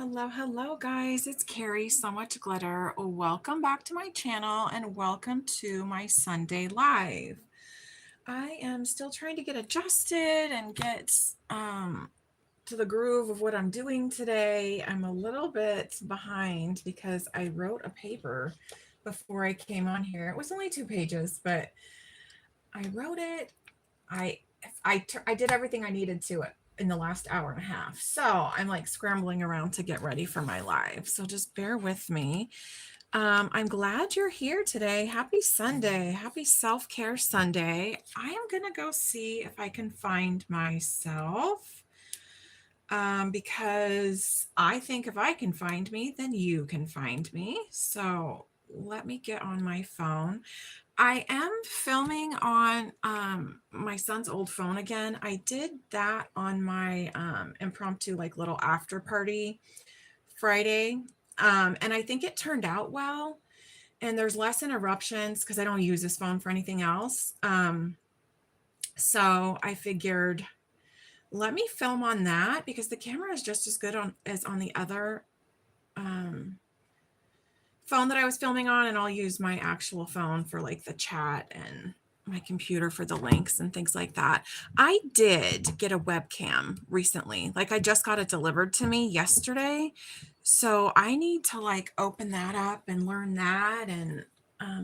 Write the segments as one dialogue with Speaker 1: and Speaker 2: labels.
Speaker 1: Hello, guys. It's Carrie, So Much Glitter. Welcome back to my channel and welcome to my Sunday Live. I am still trying to get adjusted and get to the groove of what I'm doing today. I'm a little bit behind because I wrote a paper before I came on here. It was only 2 pages, but I wrote it. I did everything I needed to it in the last hour and a half. So I'm like scrambling around to get ready for my live. So just bear with me. I'm glad you're here today. Happy Sunday. Happy self-care Sunday. I am going to go see if I can find myself because I think if I can find me, then you can find me. So let me get on my phone. I am filming on my son's old phone again. I did that on my impromptu like little after party Friday. And I think it turned out well. And there's less interruptions because I don't use this phone for anything else. So I figured, let me film on that because the camera is just as good as on the other phone that I was filming on, and I'll use my actual phone for like the chat and my computer for the links and things like that. I did get a webcam recently. Like I just got it delivered to me yesterday. So I need to like open that up and learn that. And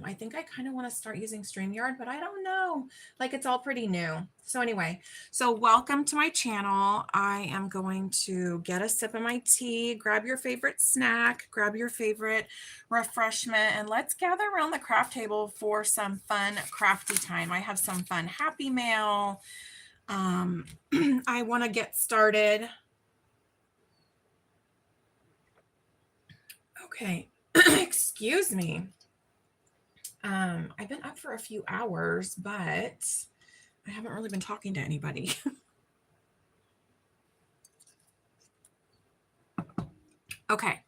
Speaker 1: I think I kind of want to start using StreamYard, but I don't know. Like it's all pretty new. So anyway, so welcome to my channel. I am going to get a sip of my tea, grab your favorite snack, grab your favorite refreshment, and let's gather around the craft table for some fun crafty time. I have some fun Happy Mail. I want to get started. Okay, excuse me. I've been up for a few hours, but I haven't really been talking to anybody. Okay,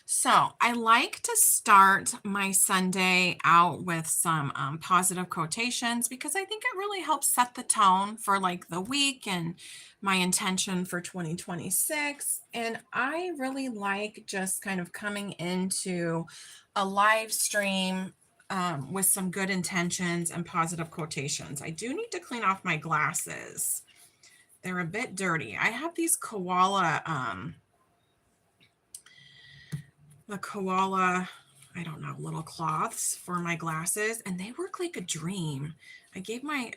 Speaker 1: so I like to start my Sunday out with some positive quotations because I think it really helps set the tone for like the week and my intention for 2026. And I really like just kind of coming into a live stream with some good intentions and positive quotations. I do need to clean off my glasses. They're a bit dirty. I have these the koala, I don't know, little cloths for my glasses, and they work like a dream. I'm going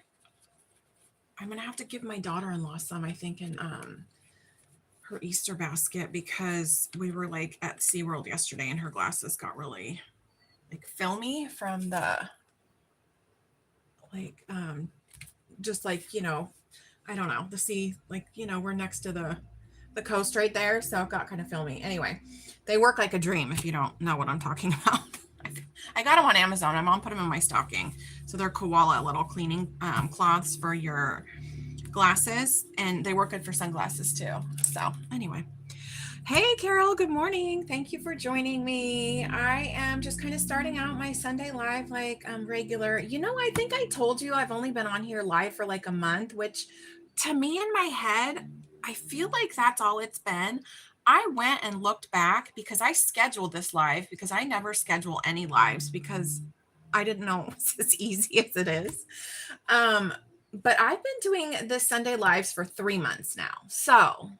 Speaker 1: to have to give my daughter-in-law some, I think, in her Easter basket because we were like at SeaWorld yesterday and her glasses got really like filmy from the like just like, I don't know, the sea, like, we're next to the coast right there, so it got kind of filmy. Anyway, they work like a dream if you don't know what I'm talking about. I got them on Amazon. My mom put them in my stocking. So they're koala little cleaning cloths for your glasses, and they work good for sunglasses too. So anyway, hey Carol, good morning. Thank you for joining me. I am just kind of starting out my Sunday live like regular. I think I told you I've only been on here live for like a month, which to me in my head, I feel like that's all it's been. I went and looked back because I scheduled this live because I never schedule any lives because I didn't know it was as easy as it is. But I've been doing the Sunday lives for 3 months now. So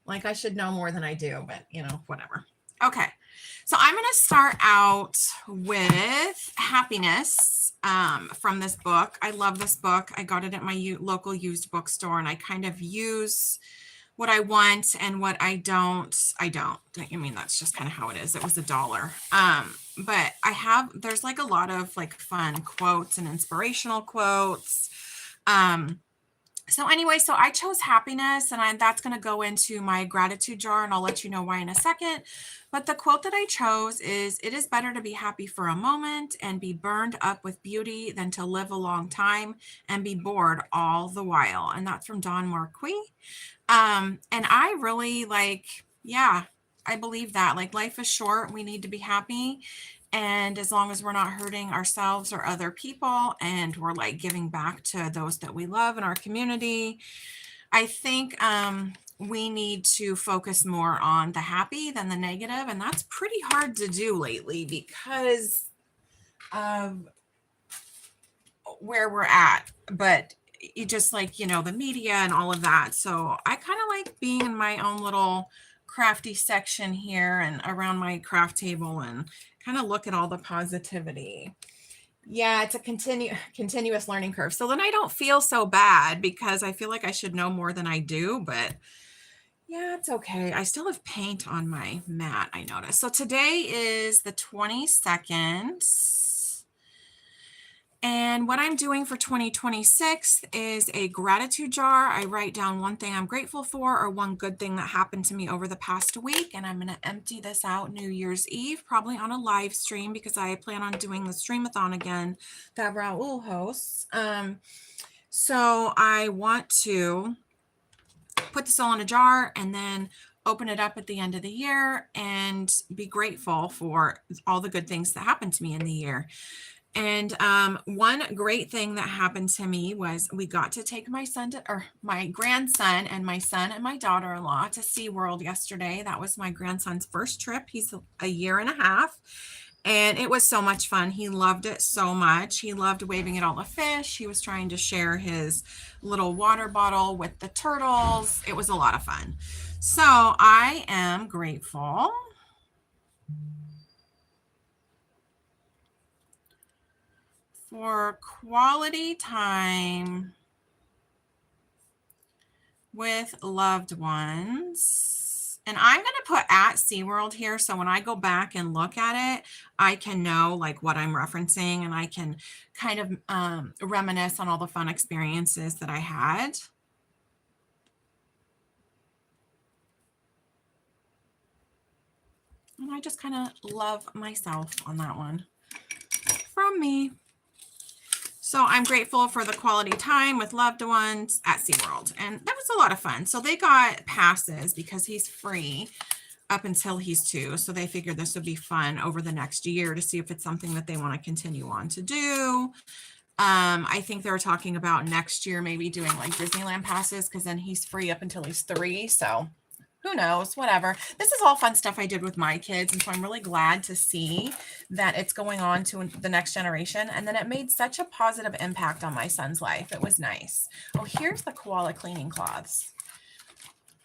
Speaker 1: like I should know more than I do, but whatever. Okay. So I'm going to start out with Happiness from this book. I love this book. I got it at my local used bookstore, and I kind of use what I want and what I don't. I mean, that's just kind of how it is. It was $1. But there's like a lot of like fun quotes and inspirational quotes. So anyway, so I chose Happiness, and that's going to go into my gratitude jar, and I'll let you know why in a second. But the quote that I chose is, "It is better to be happy for a moment and be burned up with beauty than to live a long time and be bored all the while." And that's from Don Marquis. And I really I believe that like life is short. We need to be happy. And as long as we're not hurting ourselves or other people, and we're like giving back to those that we love in our community, I think we need to focus more on the happy than the negative, and that's pretty hard to do lately because of where we're at. But you just like, the media and all of that. So I kind of like being in my own little crafty section here and around my craft table and kind of look at all the positivity. Yeah, it's a continuous learning curve. So then I don't feel so bad because I feel like I should know more than I do, but yeah, it's okay. I still have paint on my mat, I noticed. So today is the 22nd. And what I'm doing for 2026 is a gratitude jar. I write down one thing I'm grateful for or one good thing that happened to me over the past week. And I'm going to empty this out New Year's Eve, probably on a live stream because I plan on doing the streamathon again that Raul hosts. So I want to put this all in a jar and then open it up at the end of the year and be grateful for all the good things that happened to me in the year. And one great thing that happened to me was we got to take my grandson and my son and my daughter-in-law to SeaWorld yesterday. That was my grandson's first trip. He's a year and a half. And it was so much fun. He loved it so much. He loved waving at all the fish. He was trying to share his little water bottle with the turtles. It was a lot of fun. So I am grateful for quality time with loved ones. And I'm going to put at SeaWorld here. So when I go back and look at it, I can know like what I'm referencing and I can kind of reminisce on all the fun experiences that I had. And I just kind of love myself on that one from me. So I'm grateful for the quality time with loved ones at SeaWorld. And that was a lot of fun. So they got passes because he's free up until he's 2. So they figured this would be fun over the next year to see if it's something that they want to continue on to do. I think they were talking about next year maybe doing like Disneyland passes because then he's free up until he's 3. So who knows, whatever. This is all fun stuff I did with my kids. And so I'm really glad to see that it's going on to the next generation. And then it made such a positive impact on my son's life. It was nice. Oh, here's the koala cleaning cloths.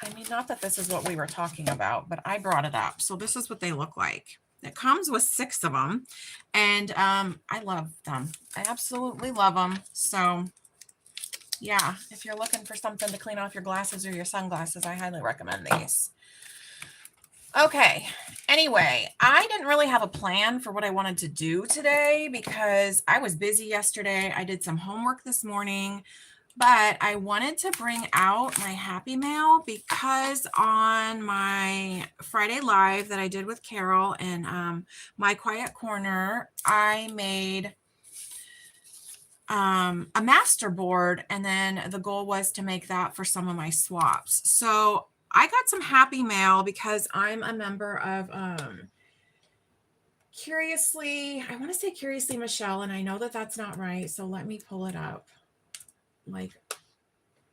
Speaker 1: I mean, not that this is what we were talking about, but I brought it up. So this is what they look like. It comes with 6 of them. And I love them. I absolutely love them. So yeah, if you're looking for something to clean off your glasses or your sunglasses, I highly recommend these. Okay. Anyway, I didn't really have a plan for what I wanted to do today because I was busy yesterday. I did some homework this morning, but I wanted to bring out my happy mail because on my Friday Live that I did with Carol and My Quiet Corner, I made a master board, and then the goal was to make that for some of my swaps. So I got some happy mail because I'm a member of Curiously, I want to say Curiously Michelle, and I know that that's not right. So let me pull it up. Like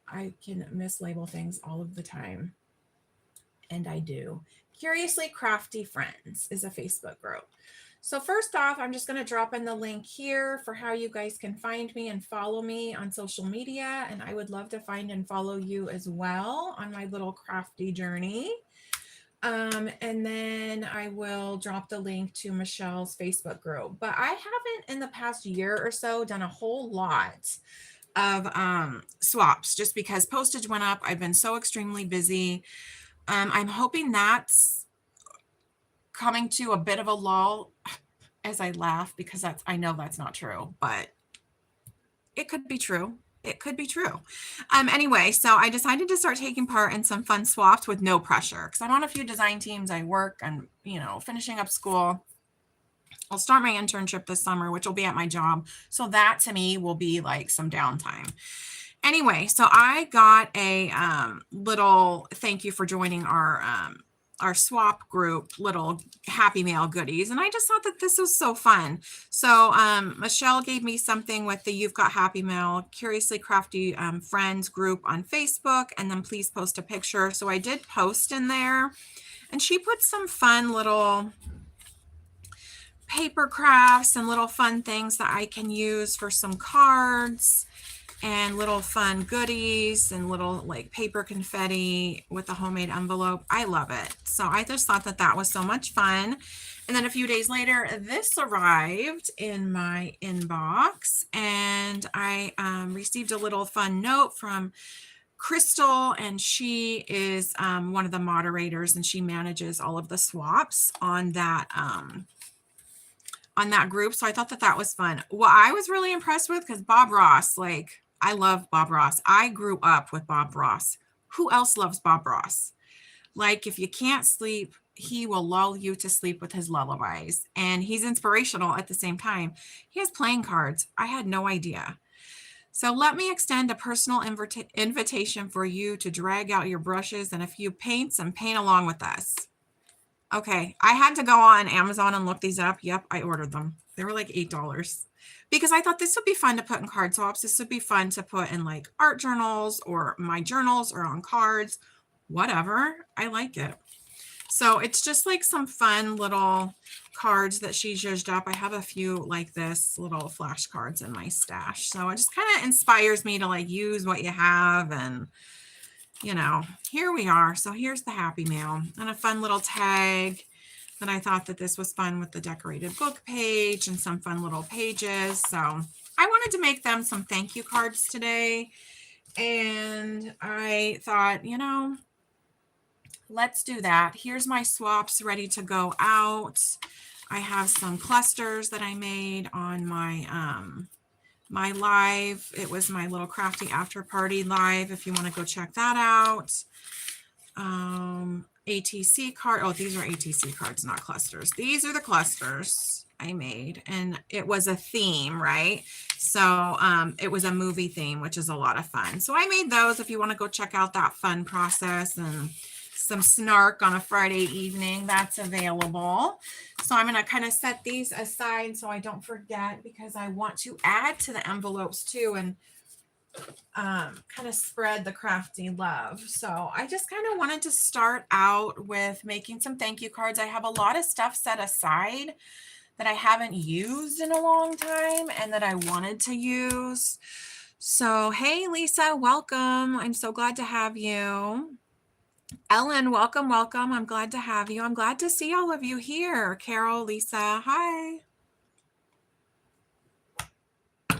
Speaker 1: I can mislabel things all of the time. And I do. Curiously Crafty Friends is a Facebook group. So first off, I'm just going to drop in the link here for how you guys can find me and follow me on social media. And I would love to find and follow you as well on my little crafty journey. And then I will drop the link to Michelle's Facebook group. But I haven't in the past year or so done a whole lot of swaps just because postage went up. I've been so extremely busy. I'm hoping that's coming to a bit of a lull as I laugh because I know that's not true, but it could be true. It could be true. Anyway, so I decided to start taking part in some fun swaps with no pressure because I'm on a few design teams. I work and, finishing up school. I'll start my internship this summer, which will be at my job. So that to me will be like some downtime. Anyway, so I got a little thank you for joining our our swap group little Happy Mail goodies. And I just thought that this was so fun. So Michelle gave me something with the You've Got Happy Mail Curiously Crafty Friends group on Facebook, and then please post a picture. So I did post in there, and she put some fun little paper crafts and little fun things that I can use for some cards and little fun goodies and little like paper confetti with a homemade envelope. I love it. So I just thought that that was so much fun. And then a few days later, this arrived in my inbox, and I received a little fun note from Crystal, and she is one of the moderators, and she manages all of the swaps on that group. So I thought that that was fun. What I was really impressed with, because Bob Ross, like, I love Bob Ross. I grew up with Bob Ross. Who else loves Bob Ross? Like, if you can't sleep, he will lull you to sleep with his lullabies. And he's inspirational at the same time. He has playing cards. I had no idea. So let me extend a personal invitation for you to drag out your brushes and a few paints and paint along with us. Okay, I had to go on Amazon and look these up. Yep, I ordered them. They were like $8 because I thought this would be fun to put in card swaps. This would be fun to put in like art journals or my journals or on cards, whatever. I like it. So it's just like some fun little cards that she zhuzhed up. I have a few like this little flashcards in my stash. So it just kind of inspires me to like use what you have, and you know, here we are. So here's the Happy Mail and a fun little tag that I thought that this was fun with the decorated book page and some fun little pages. So I wanted to make them some thank you cards today. And I thought, you know, let's do that. Here's my swaps ready to go out. I have some clusters that I made on my live. It was my little crafty after party live, if you want to go check that out. ATC card. Oh, these are ATC cards, not clusters. These are the clusters I made, and it was a theme, right? So it was a movie theme, which is a lot of fun. So I made those if you want to go check out that fun process and some snark on a Friday evening, that's available. So I'm going to kind of set these aside so I don't forget, because I want to add to the envelopes too and kind of spread the crafty love. So I just kind of wanted to start out with making some thank you cards. I have a lot of stuff set aside that I haven't used in a long time and that I wanted to use. So, hey, Lisa, welcome. I'm so glad to have you. Ellen, welcome, welcome. I'm glad to have you. I'm glad to see all of you here. Carol, Lisa, hi.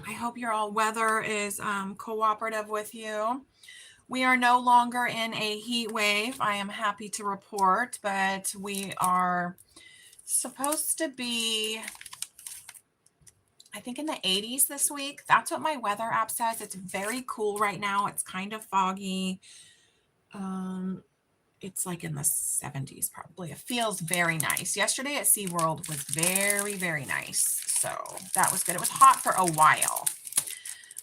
Speaker 1: I hope your all weather is cooperative with you. We are no longer in a heat wave, I am happy to report, but we are supposed to be, I think, in the 80s this week. That's what my weather app says. It's very cool right now. It's kind of foggy. It's like in the 70s probably. It feels very nice. Yesterday at SeaWorld was very, very nice. So that was good. It was hot for a while.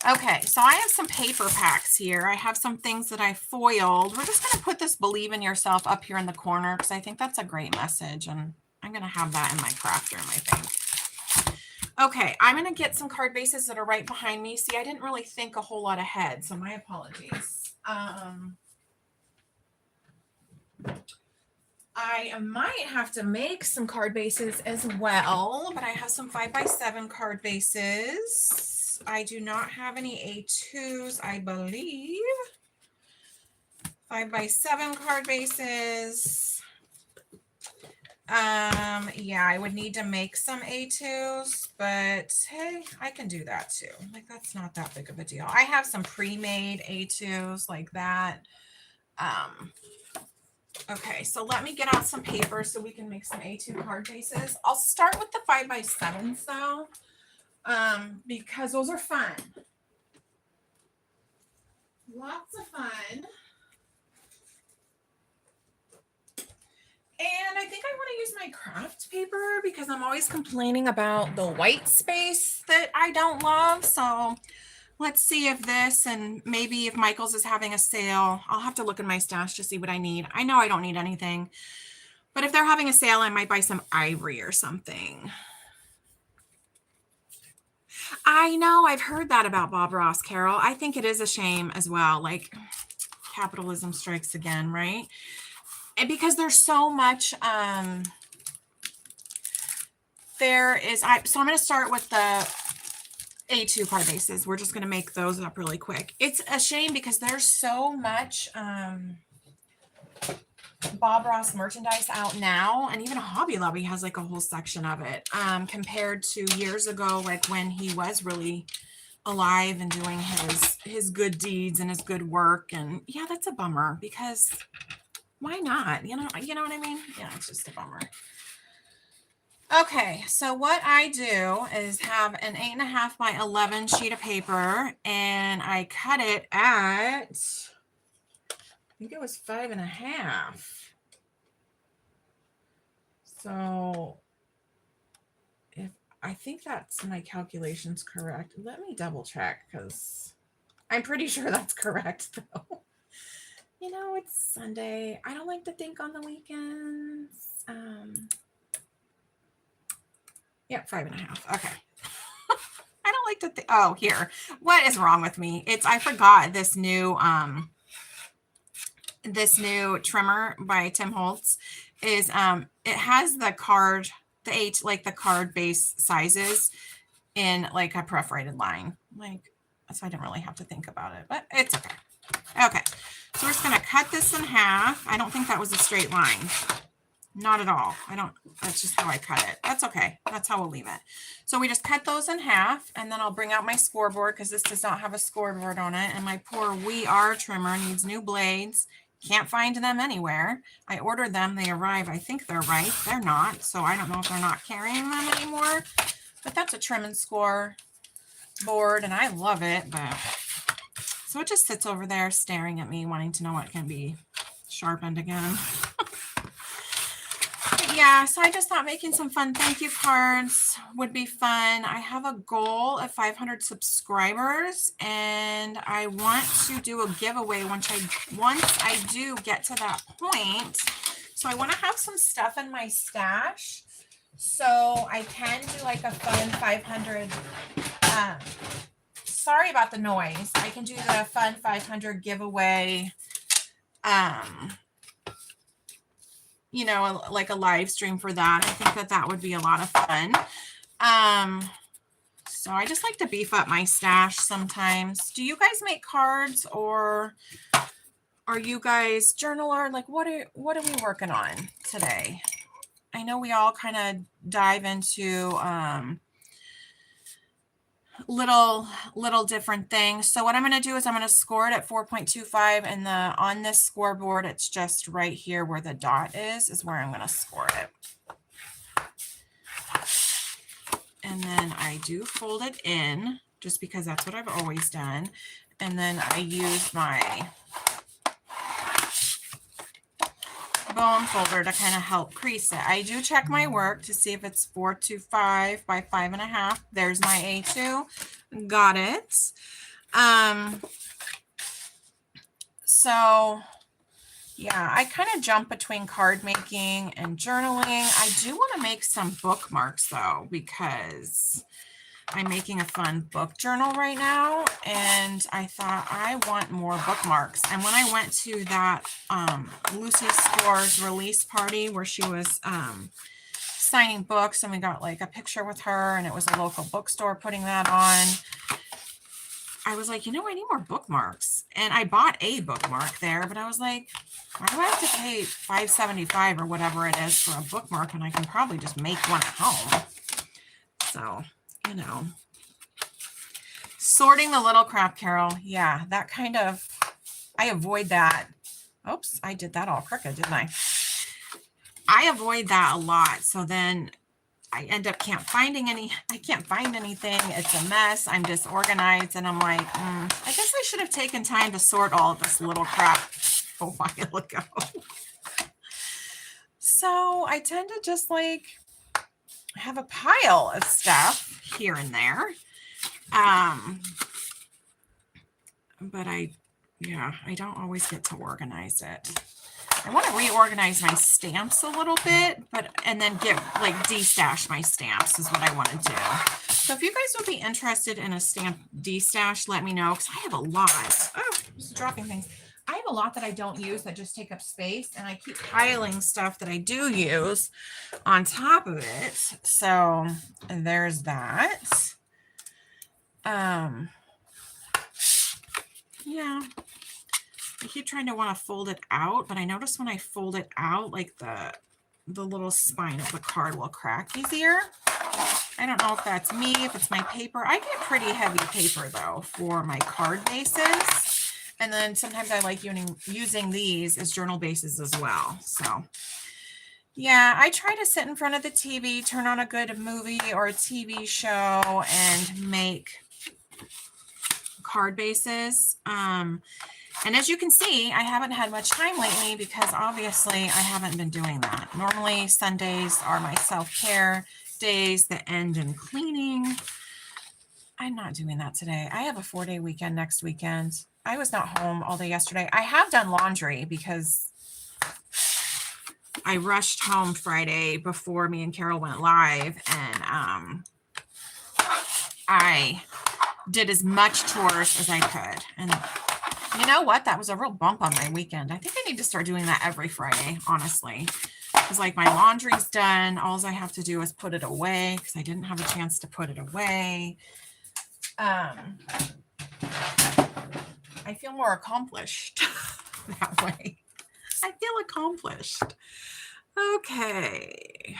Speaker 1: Okay, so I have some paper packs here. I have some things that I foiled. We're just going to put this Believe in Yourself up here in the corner because I think that's a great message. And I'm going to have that in my craft room, I think. Okay, I'm going to get some card bases that are right behind me. See, I didn't really think a whole lot ahead, so my apologies. I might have to make some card bases as well, but I have some 5x7 card bases. I do not have any A2s, I believe. 5x7 card bases. Yeah, I would need to make some A2s, but hey, I can do that too. Like, that's not that big of a deal. I have some pre-made A2s like that. Okay, so let me get out some paper so we can make some A2 card bases. I'll start with the 5x7s though, because those are fun. Lots of fun. And I think I want to use my craft paper because I'm always complaining about the white space that I don't love. So let's see if this, and maybe if Michael's is having a sale, I'll have to look in my stash to see what I need. I know I don't need anything. But if they're having a sale, I might buy some ivory or something. I know, I've heard that about Bob Ross, Carol. I think it is a shame as well. Like, capitalism strikes again, right? And because there's so much, so I'm going to start with the A2 card bases. We're just going to make those up really quick. It's a shame because there's so much Bob Ross merchandise out now, and even Hobby Lobby has like a whole section of it compared to years ago, like when he was really alive and doing his good deeds and his good work. And yeah, that's a bummer because why not? You know what I mean? Yeah, it's just a bummer. Okay, so what I do is have an 8.5 by 11 sheet of paper, and I cut it at, I think it was 5.5. So if I think that's my calculations correct, let me double check because I'm pretty sure that's correct though. You know, it's Sunday. I don't like to think on the weekends. Yeah, 5.5. Okay. I don't like to think. Oh, here. What is wrong with me? I forgot this new trimmer by Tim Holtz is it has the card, the card base sizes in like a perforated line. Like, so I didn't really have to think about it, but it's okay. Okay. So we're just going to cut this in half. I don't think that was a straight line. Not at all. That's just how I cut it. That's okay. That's how we'll leave it. So we just cut those in half, and then I'll bring out my scoreboard because this does not have a scoreboard on it. And my poor We Are trimmer needs new blades. Can't find them anywhere. I ordered them. They arrive. I think they're right. They're not. So I don't know if they're not carrying them anymore, but that's a trim and score board and I love it. But so it just sits over there staring at me, wanting to know what can be sharpened again. Yeah, so I just thought making some fun thank you cards would be fun. I have a goal of 500 subscribers, and I want to do a giveaway once I do get to that point. So I want to have some stuff in my stash, so I can do like a fun 500. Sorry about the noise. I can do the fun 500 giveaway. You know, like a live stream for that. I think that would be a lot of fun. So I just like to beef up my stash sometimes. Do you guys make cards, or are you guys journaler? Like, what are we working on today? I know we all kind of dive into little different things. So what I'm going to do is I'm going to score it at 4.25, and on this scoreboard, it's just right here where the dot is where I'm going to score it. And then I do fold it in just because that's what I've always done. And then I use my bone folder to kind of help crease it. I do check my work to see if it's 425 by 5.5. There's my A2. Got it. So yeah, I kind of jump between card making and journaling. I do want to make some bookmarks though, because I'm making a fun book journal right now, and I thought I want more bookmarks. And when I went to that Lucy Scores release party where she was signing books, and we got like a picture with her, and it was a local bookstore putting that on, I was like, you know, I need more bookmarks. And I bought a bookmark there, but I was like, why do I have to pay $5.75 or whatever it is for a bookmark, and I can probably just make one at home? So, you know, sorting the little crap, Carol. Yeah, that kind of, I avoid that. Oops, I did that all crooked, didn't I? I avoid that a lot. So then I end up I can't find anything. It's a mess. I'm disorganized, and I'm like, I guess I should have taken time to sort all of this little crap a while ago. So I tend to just like have a pile of stuff here and there. But I don't always get to organize it. I want to reorganize my stamps a little bit, and then get like destash my stamps is what I want to do. So if you guys would be interested in a stamp destash, let me know, because I have a lot. Oh, just dropping things. I have a lot that I don't use that just take up space, and I keep piling stuff that I do use on top of it. So there's that. Yeah. I keep trying to want to fold it out, but I notice when I fold it out, like the little spine of the card will crack easier. I don't know if that's me, if it's my paper. I get pretty heavy paper though for my card bases. And then sometimes I like using these as journal bases as well. So yeah, I try to sit in front of the TV, turn on a good movie or a TV show and make card bases. And as you can see, I haven't had much time lately because obviously I haven't been doing that. Normally Sundays are my self-care days that end in cleaning. I'm not doing that today. I have a 4-day weekend next weekend. I was not home all day yesterday. I have done laundry because I rushed home Friday before me and Carol went live, and I did as much chores as I could. And you know what? That was a real bump on my weekend. I think I need to start doing that every Friday, honestly. It's like my laundry's done. All I have to do is put it away because I didn't have a chance to put it away. I feel more accomplished that way. I feel accomplished. Okay.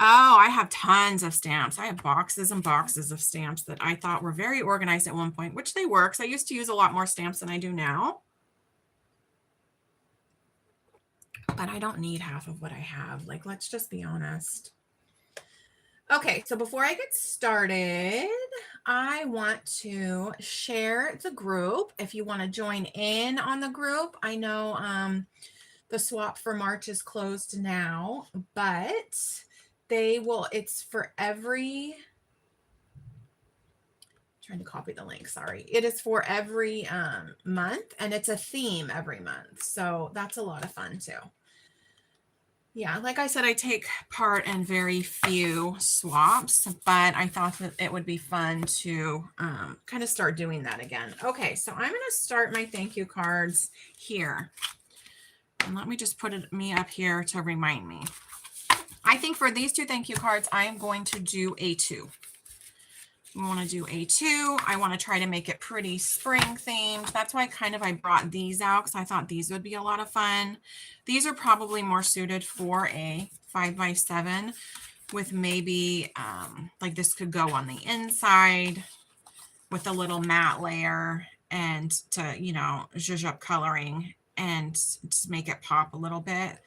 Speaker 1: Oh, I have tons of stamps. I have boxes and boxes of stamps that I thought were very organized at one point, which they were, because I used to use a lot more stamps than I do now. But I don't need half of what I have. Like, let's just be honest. Okay, so before I get started, I want to share the group. If you want to join in on the group, I know the swap for March is closed now, but it's for every, trying to copy the link, sorry. It is for every month, and it's a theme every month. So that's a lot of fun too. Yeah, like I said, I take part in very few swaps, but I thought that it would be fun to kind of start doing that again. Okay, so I'm going to start my thank you cards here. And let me just put me up here to remind me. I think for these two thank you cards, I am going to do A2. We want to do A2. I want to try to make it pretty spring themed. That's why I brought these out, because I thought these would be a lot of fun. These are probably more suited for a 5x7 with maybe like this could go on the inside with a little matte layer and to, you know, zhuzh up coloring and just make it pop a little bit.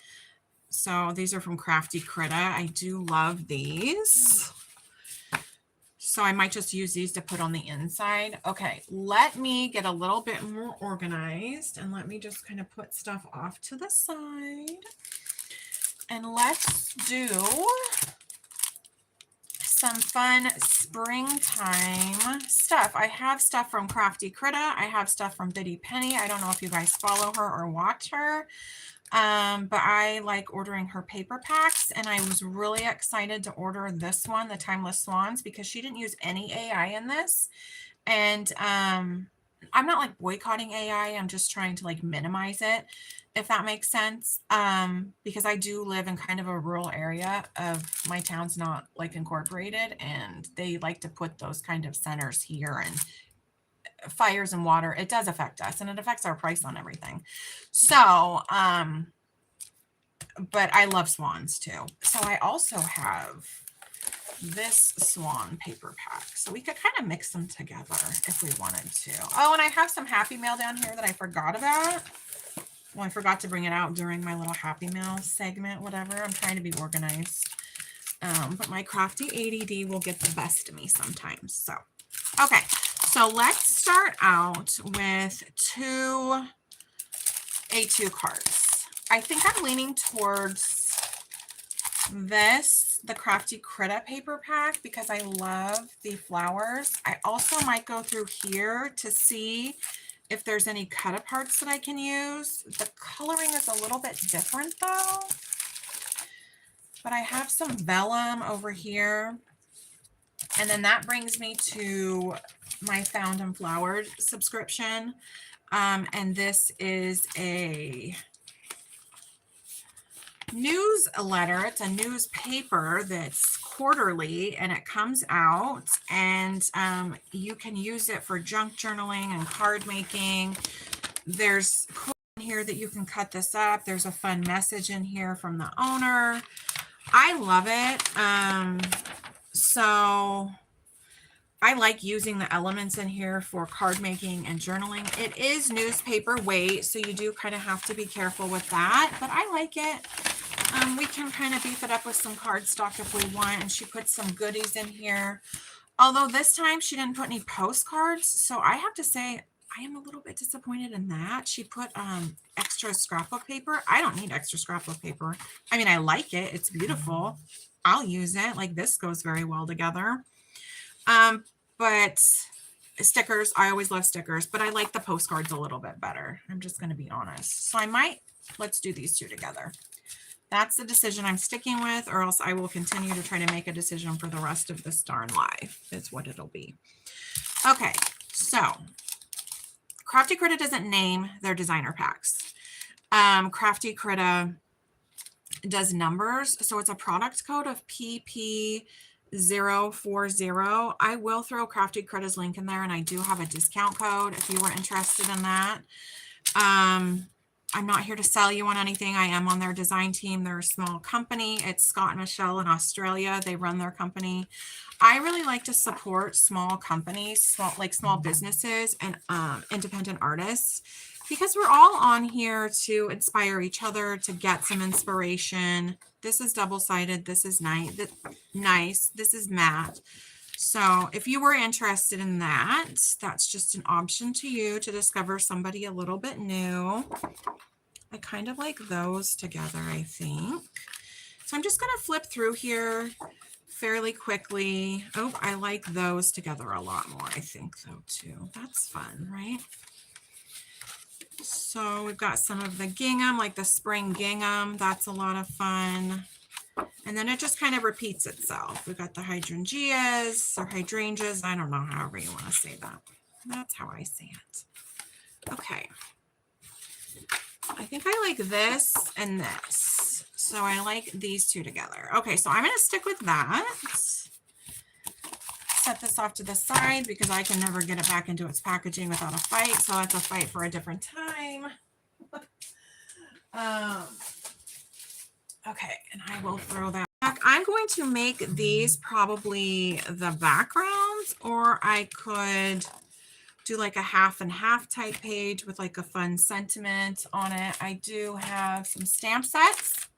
Speaker 1: So these are from Crafty Critta. I do love these. So I might just use these to put on the inside. Okay, let me get a little bit more organized and let me just kind of put stuff off to the side. And let's do some fun springtime stuff. I have stuff from Crafty Critta. I have stuff from Biddy Penny. I don't know if you guys follow her or watch her. But I like ordering her paper packs, and I was really excited to order this one, the Timeless Swans, because she didn't use any AI in this. And I'm not like boycotting AI. I'm just trying to like minimize it, if that makes sense. Because I do live in kind of a rural area of my town's not like incorporated, and they like to put those kind of centers here, and fires and water, it does affect us, and it affects our price on everything. So but I love swans too. So I also have this swan paper pack, so we could kind of mix them together if we wanted to. Oh, and I have some Happy Mail down here that I forgot about. Well, I forgot to bring it out during my little Happy Mail segment, whatever. I'm trying to be organized, but my crafty ADD will get the best of me sometimes. So okay, so let's start out with two A2 cards. I think I'm leaning towards this, the Crafty Critta paper pack, because I love the flowers. I also might go through here to see if there's any cut aparts that I can use. The coloring is a little bit different though. But I have some vellum over here. And then that brings me to my Found and Flowered subscription. And this is a newsletter. It's a newspaper that's quarterly and it comes out, and you can use it for junk journaling and card making. There's in here that you can cut this up. There's a fun message in here from the owner. I love it. So I like using the elements in here for card making and journaling. It is newspaper weight, so you do kind of have to be careful with that, but I like it. We can kind of beef it up with some cardstock if we want, and she put some goodies in here. Although this time she didn't put any postcards, so I have to say I am a little bit disappointed in that. She put extra scrapbook paper. I don't need extra scrapbook paper. I mean, I like it. It's beautiful. I'll use it. Like this goes very well together. But stickers, I always love stickers, but I like the postcards a little bit better. I'm just going to be honest. So let's do these two together. That's the decision I'm sticking with, or else I will continue to try to make a decision for the rest of this darn live. Is what it'll be. Okay, so Crafty Critta doesn't name their designer packs. Crafty Critta does numbers, so it's a product code of PP040. I will throw Crafty Critta's link in there, and I do have a discount code if you were interested in that. I'm not here to sell you on anything. I am on their design team. They're a small company. It's Scott and Michelle in Australia. They run their company. I really like to support small companies, small businesses and independent artists, because we're all on here to inspire each other, to get some inspiration. This is double-sided. This is nice. This is matte. So if you were interested in that, that's just an option to you to discover somebody a little bit new. I kind of like those together, I think. So I'm just going to flip through here fairly quickly. Oh, I like those together a lot more, I think, though, too. That's fun, right? So we've got some of the gingham, like the spring gingham. That's a lot of fun. And then it just kind of repeats itself. We've got the hydrangeas or hydrangeas. I don't know, however you want to say that. That's how I say it. Okay. I think I like this and this. So I like these two together. Okay, so I'm going to stick with that. Set this off to the side because I can never get it back into its packaging without a fight. So that's a fight for a different time. Okay, and I will throw that back. I'm going to make these probably the backgrounds, or I could do like a half and half type page with like a fun sentiment on it. I do have some stamp sets,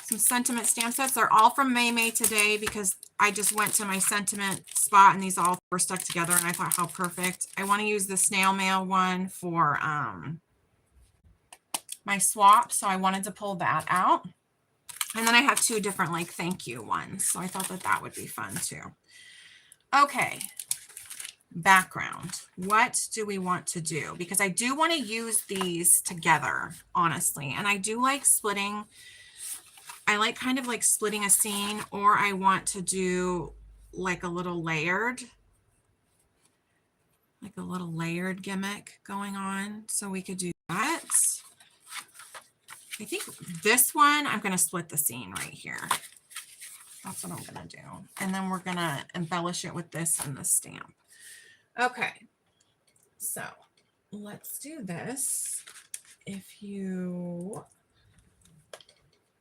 Speaker 1: some sentiment stamp sets. They're all from May today because I just went to my sentiment spot and these all were stuck together and I thought how perfect. I want to use the snail mail one for my swap. So I wanted to pull that out. And then I have two different like thank you ones. So I thought that that would be fun too. Okay. Background. What do we want to do? Because I do want to use these together, honestly. And I do like splitting. I like kind of like splitting a scene, or I want to do like a little layered gimmick going on. So we could do that. I think this one, I'm going to split the scene right here. That's what I'm going to do. And then we're going to embellish it with this and the stamp. Okay, so let's do this. If you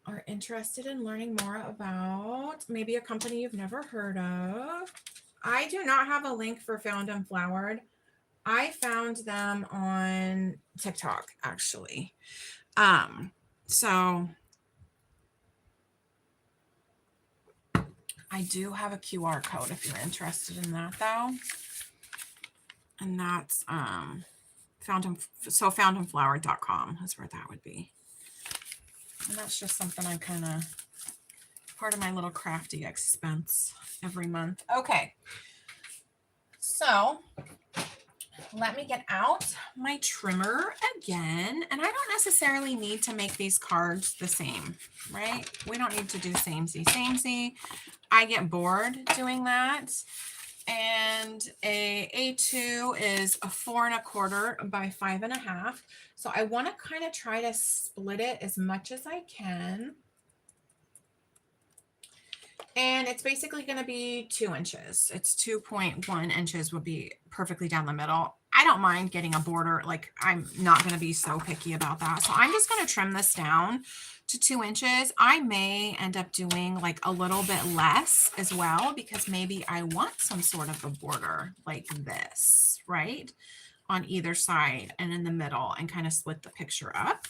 Speaker 1: are interested in learning more about maybe a company you've never heard of, I do not have a link for Found and Flowered. I found them on TikTok, actually. So I do have a QR code if you're interested in that, though. And that's foundandflowered.com is where that would be. And that's just something I kind of, part of my little crafty expense every month. Okay. So let me get out my trimmer again. And I don't necessarily need to make these cards the same, right? We don't need to do samey. I get bored doing that. And a A2 is a 4 1/4 by 5 1/2. So I want to kind of try to split it as much as I can. And it's basically going to be 2 inches. It's 2.1 inches would be perfectly down the middle. I don't mind getting a border. Like, I'm not going to be so picky about that. So I'm just going to trim this down to 2 inches. I may end up doing like a little bit less as well, because maybe I want some sort of a border like this, right? On either side and in the middle, and kind of split the picture up.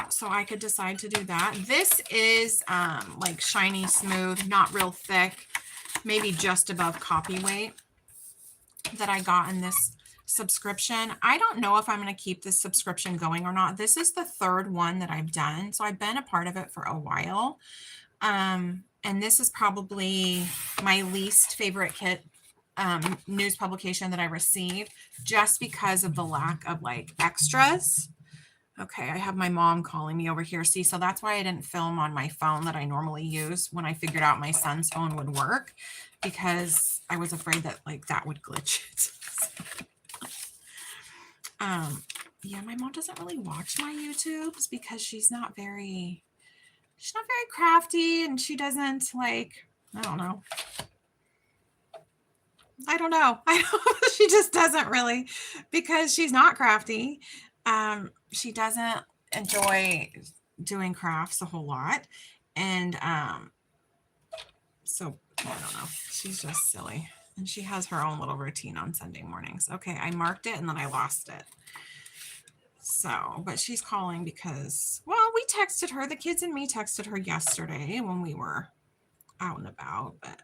Speaker 1: So I could decide to do that. This is like shiny smooth, not real thick, maybe just above copy weight that I got in this subscription. I don't know if I'm going to keep this subscription going or not. This is the 3rd one that I've done. So I've been a part of it for a while. And this is probably my least favorite kit news publication that I received, just because of the lack of like extras. Okay, I have my mom calling me over here. See, so that's why I didn't film on my phone that I normally use when I figured out my son's phone would work, because I was afraid that like that would glitch it. Yeah, my mom doesn't really watch my YouTubes because she's not very crafty, and she doesn't like, I don't know. She just doesn't really, because she's not crafty. She doesn't enjoy doing crafts a whole lot. And so I don't know. She's just silly. And she has her own little routine on Sunday mornings. Okay, I marked it and then I lost it. So, but she's calling because, well, we texted her. The kids and me texted her yesterday when we were out and about, but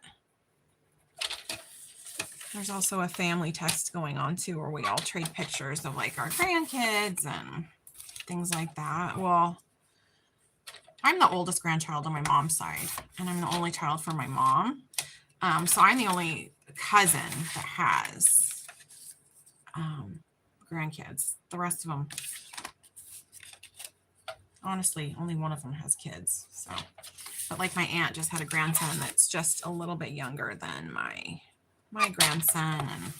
Speaker 1: there's also a family text going on too, where we all trade pictures of like our grandkids and things like that. Well, I'm the oldest grandchild on my mom's side, and I'm the only child for my mom. So I'm the only cousin that has grandkids. The rest of them, honestly, only one of them has kids. So, but like my aunt just had a grandson that's just a little bit younger than my grandson, and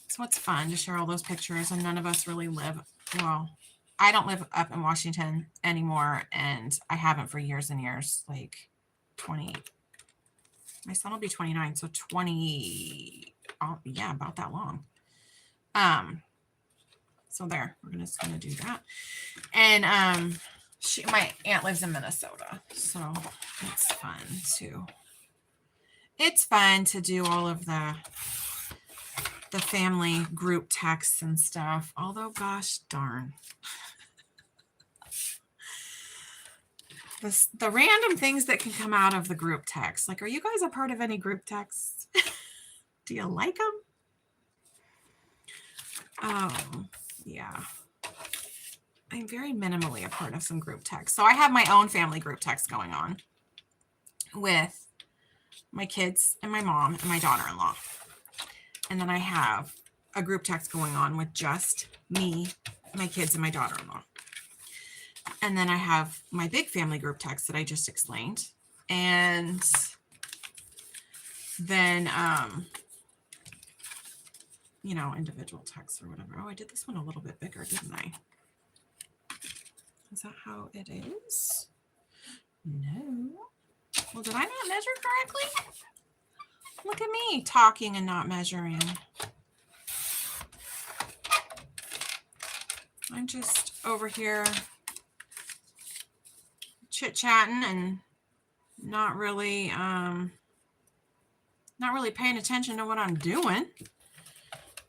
Speaker 1: so it's fun to share all those pictures. And none of us really live, well, I don't live up in Washington anymore, and I haven't for years and years, like 20. My son will be 29, so 20, yeah, about that long. So there, we're just gonna do that. And my aunt lives in Minnesota, so it's fun too. It's fun to do all of the family group texts and stuff. Although, gosh darn, the random things that can come out of the group text. Like, are you guys a part of any group texts? Do you like them? Yeah. I'm very minimally a part of some group texts. So I have my own family group text going on with my kids and my mom and my daughter-in-law. And then I have a group text going on with just me, my kids, and my daughter-in-law. And then I have my big family group text that I just explained. And then, individual texts or whatever. Oh, I did this one a little bit bigger, didn't I? Is that how it is? No. Well, did I not measure correctly? Look at me talking and not measuring. I'm just over here chit-chatting and not really paying attention to what I'm doing.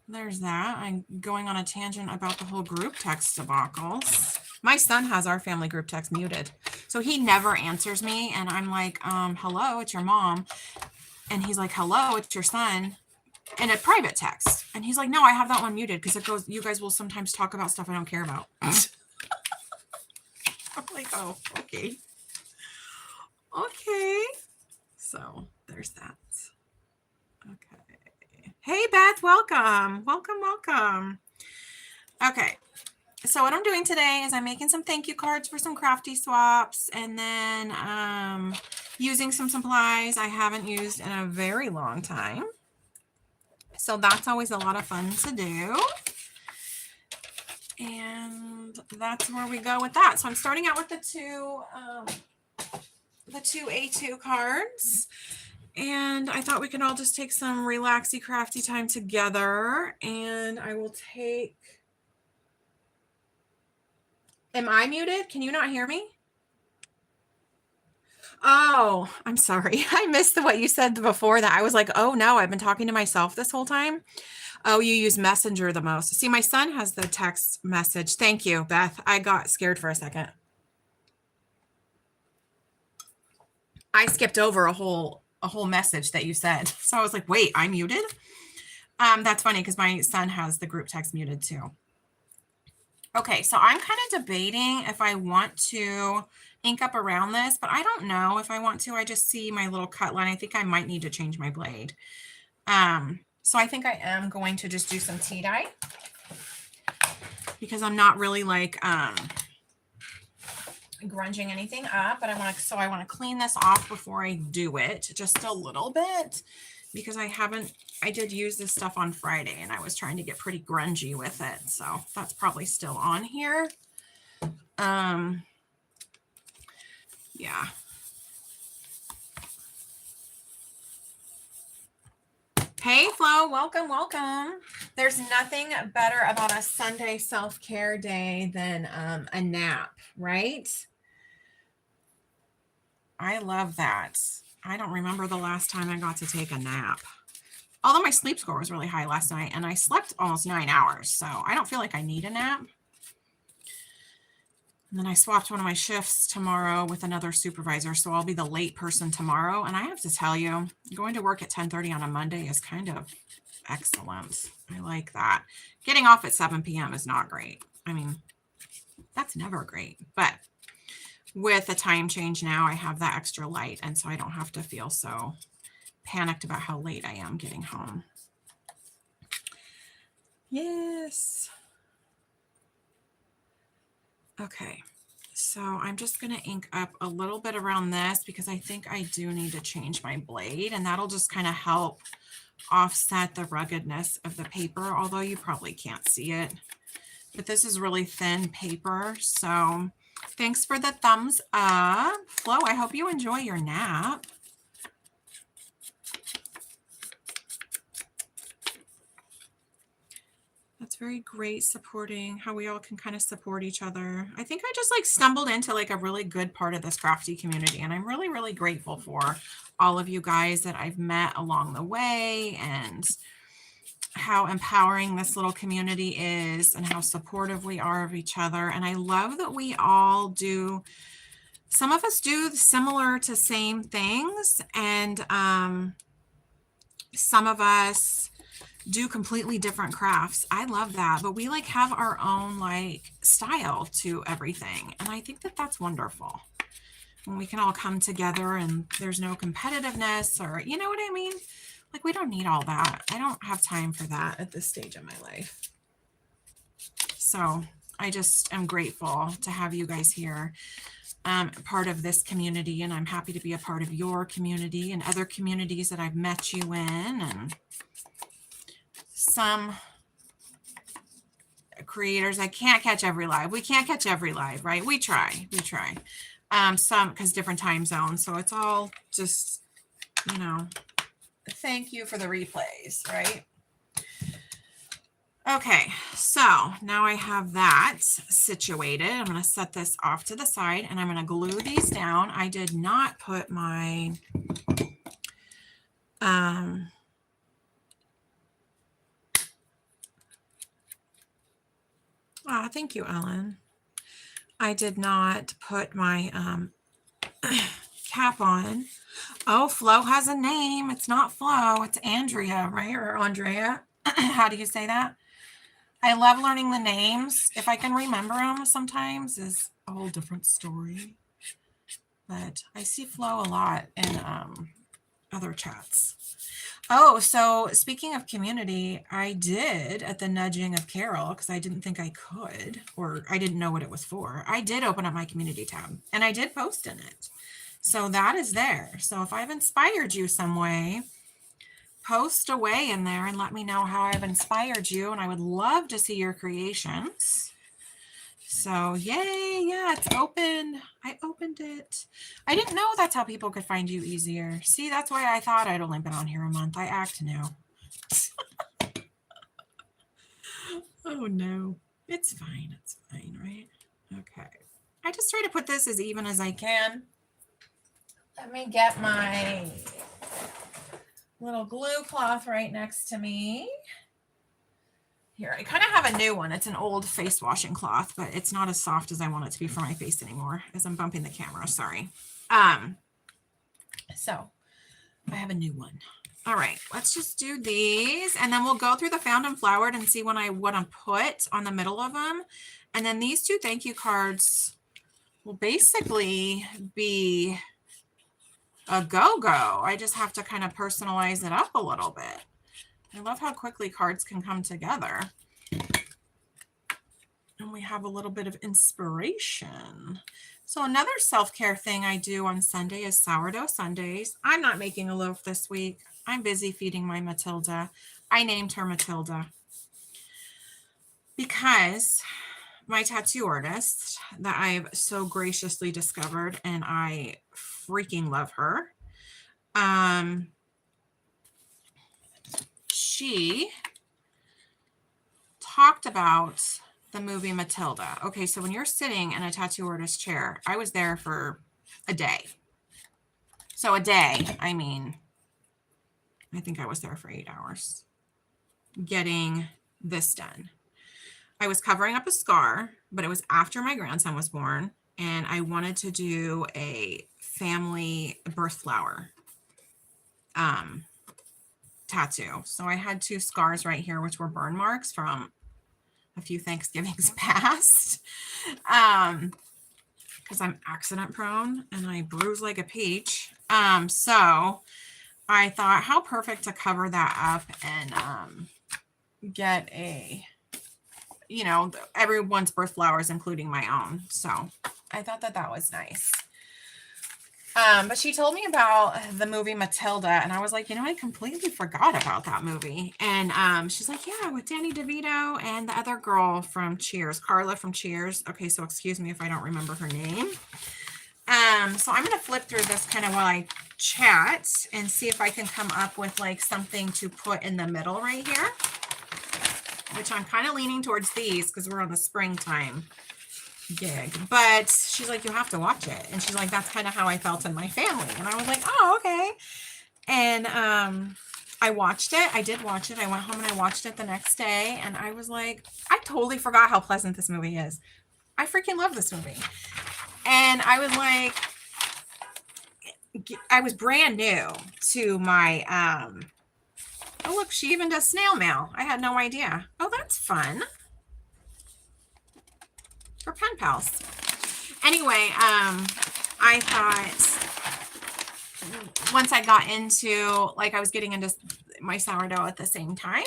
Speaker 1: There's that. I'm going on a tangent about the whole group text debacles. My son has our family group text muted, so he never answers me. And I'm like, hello, it's your mom. And he's like, hello, it's your son. In a private text. And he's like, no, I have that one muted because it goes, you guys will sometimes talk about stuff I don't care about. I'm like, oh, okay. Okay. So there's that. Okay. Hey, Beth, welcome. Welcome, welcome. Okay, so what I'm doing today is I'm making some thank you cards for some crafty swaps, and then using some supplies I haven't used in a very long time. So that's always a lot of fun to do. And that's where we go with that. So I'm starting out with the two A2 cards. And I thought we could all just take some relaxy, crafty time together. And I will take... Am I muted? Can you not hear me? Oh, I'm sorry. I missed what you said before that. I was like, oh no, I've been talking to myself this whole time. Oh, you use Messenger the most. See, my son has the text message. Thank you, Beth. I got scared for a second. I skipped over a whole message that you said. So I was like, wait, I'm muted? That's funny because my son has the group text muted too. Okay, so I'm kind of debating if I want to ink up around this, but I don't know if I want to. I just see my little cut line. I think I might need to change my blade. So I think I am going to just do some tea dye because I'm not really like grunging anything up, but I want to clean this off before I do it just a little bit because I did use this stuff on Friday and I was trying to get pretty grungy with it. So that's probably still on here. Yeah. Hey, Flo, welcome, welcome. There's nothing better about a Sunday self-care day than a nap, right? I love that. I don't remember the last time I got to take a nap. Although my sleep score was really high last night and I slept almost 9 hours, so I don't feel like I need a nap. And then I swapped one of my shifts tomorrow with another supervisor, so I'll be the late person tomorrow. And I have to tell you, going to work at 10:30 on a Monday is kind of excellent. I like that. Getting off at 7 p.m. is not great. I mean, that's never great. But with a time change now, I have that extra light, and so I don't have to feel so panicked about how late I am getting home. Yes. Okay, so I'm just going to ink up a little bit around this because I think I do need to change my blade, and that'll just kind of help offset the ruggedness of the paper, although you probably can't see it. But this is really thin paper, so thanks for the thumbs up. Flo, I hope you enjoy your nap. That's very great, supporting how we all can kind of support each other. I think I just like stumbled into like a really good part of this crafty community, and I'm really, really grateful for all of you guys that I've met along the way and how empowering this little community is and how supportive we are of each other. And I love that we all do, some of us do similar to same things, and some of us do completely different crafts. I love that, but we like have our own like style to everything, and I think that that's wonderful when we can all come together and there's no competitiveness, or you know what I mean? Like, we don't need all that. I don't have time for that at this stage of my life. So I just am grateful to have you guys here, part of this community, and I'm happy to be a part of your community and other communities that I've met you in, and some creators. I can't catch every live. We can't catch every live, right? We try. Some, because different time zones. So it's all just, you know, thank you for the replays, right? Okay, so now I have that situated. I'm going to set this off to the side and I'm going to glue these down. I did not put my thank you, Ellen. I did not put my cap on. Oh, Flo has a name. It's not Flo, it's Andrea, right? Or Andrea. How do you say that? I love learning the names. If I can remember them sometimes is a whole different story. But I see Flo a lot in other chats. Oh, so speaking of community, I did at the nudging of Carol, because I didn't think I could, or I didn't know what it was for. I did open up my community tab and I did post in it. So that is there. So if I've inspired you some way, post away in there and let me know how I've inspired you. And I would love to see your creations. So yay, yeah, it's open. I opened it. I didn't know that's how people could find you easier. See, that's why I thought I'd only been on here a month. I act new. Oh no, it's fine. It's fine, right? Okay. I just try to put this as even as I can. Let me get my little glue cloth right next to me. Here, I kind of have a new one. It's an old face washing cloth, but it's not as soft as I want it to be for my face anymore, as I'm bumping the camera. Sorry. So I have a new one. All right, let's just do these, and then we'll go through the found and flowered and see what I want to put on the middle of them. And then these 2 thank you cards will basically be a go-go. I just have to kind of personalize it up a little bit. I love how quickly cards can come together. And we have a little bit of inspiration. So another self-care thing I do on Sunday is sourdough Sundays. I'm not making a loaf this week. I'm busy feeding my Matilda. I named her Matilda because my tattoo artist that I've so graciously discovered, and I freaking love her. She talked about the movie Matilda. Okay, so when you're sitting in a tattoo artist chair, I was there for a day. So a day, I mean, I think I was there for 8 hours getting this done. I was covering up a scar, but it was after my grandson was born, and I wanted to do a family birth flower tattoo. So I had 2 scars right here, which were burn marks from a few Thanksgivings past, because I'm accident prone and I bruise like a peach. So I thought, how perfect to cover that up and get a, you know, everyone's birth flowers, including my own. So I thought that was nice. But she told me about the movie Matilda, and I was like, you know, I completely forgot about that movie. And she's like, yeah, with Danny DeVito and the other girl from Cheers, Carla from Cheers. Okay, so excuse me if I don't remember her name. So I'm going to flip through this kind of while I chat and see if I can come up with like something to put in the middle right here, which I'm kind of leaning towards these because we're on the springtime gig. But she's like, you have to watch it. And she's like, that's kind of how I felt in my family. And I was like, oh, okay. And I watched it. I did watch it. I went home and I watched it the next day. And I was like, I totally forgot how pleasant this movie is. I freaking love this movie. And I was like, I was brand new to my, oh, look, she even does snail mail. I had no idea. Oh, that's fun. For pen pals. Anyway, I thought once I got into, like, I was getting into my sourdough at the same time,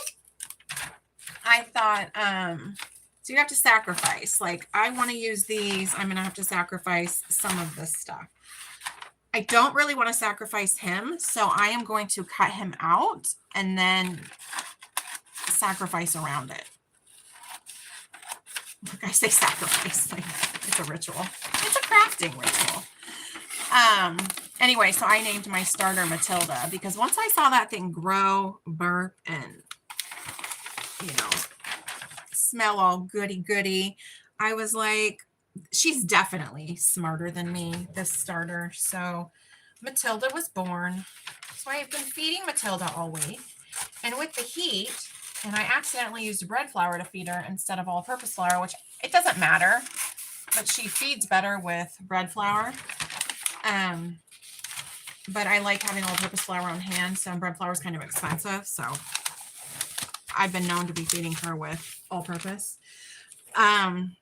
Speaker 1: I thought, so you have to sacrifice. Like, I want to use these. I'm going to have to sacrifice some of this stuff. I don't really want to sacrifice him, so I am going to cut him out and then sacrifice around it. Like I say sacrifice, like it's a ritual. It's a crafting ritual. Anyway, so I named my starter Matilda because once I saw that thing grow, burp, and, you know, smell all goody, I was like, she's definitely smarter than me, this starter. So Matilda was born. So I've been feeding Matilda all week. And with the heat, and I accidentally used bread flour to feed her instead of all-purpose flour, which it doesn't matter, but she feeds better with bread flour. But I like having all-purpose flour on hand, so bread flour is kind of expensive. So I've been known to be feeding her with all-purpose. And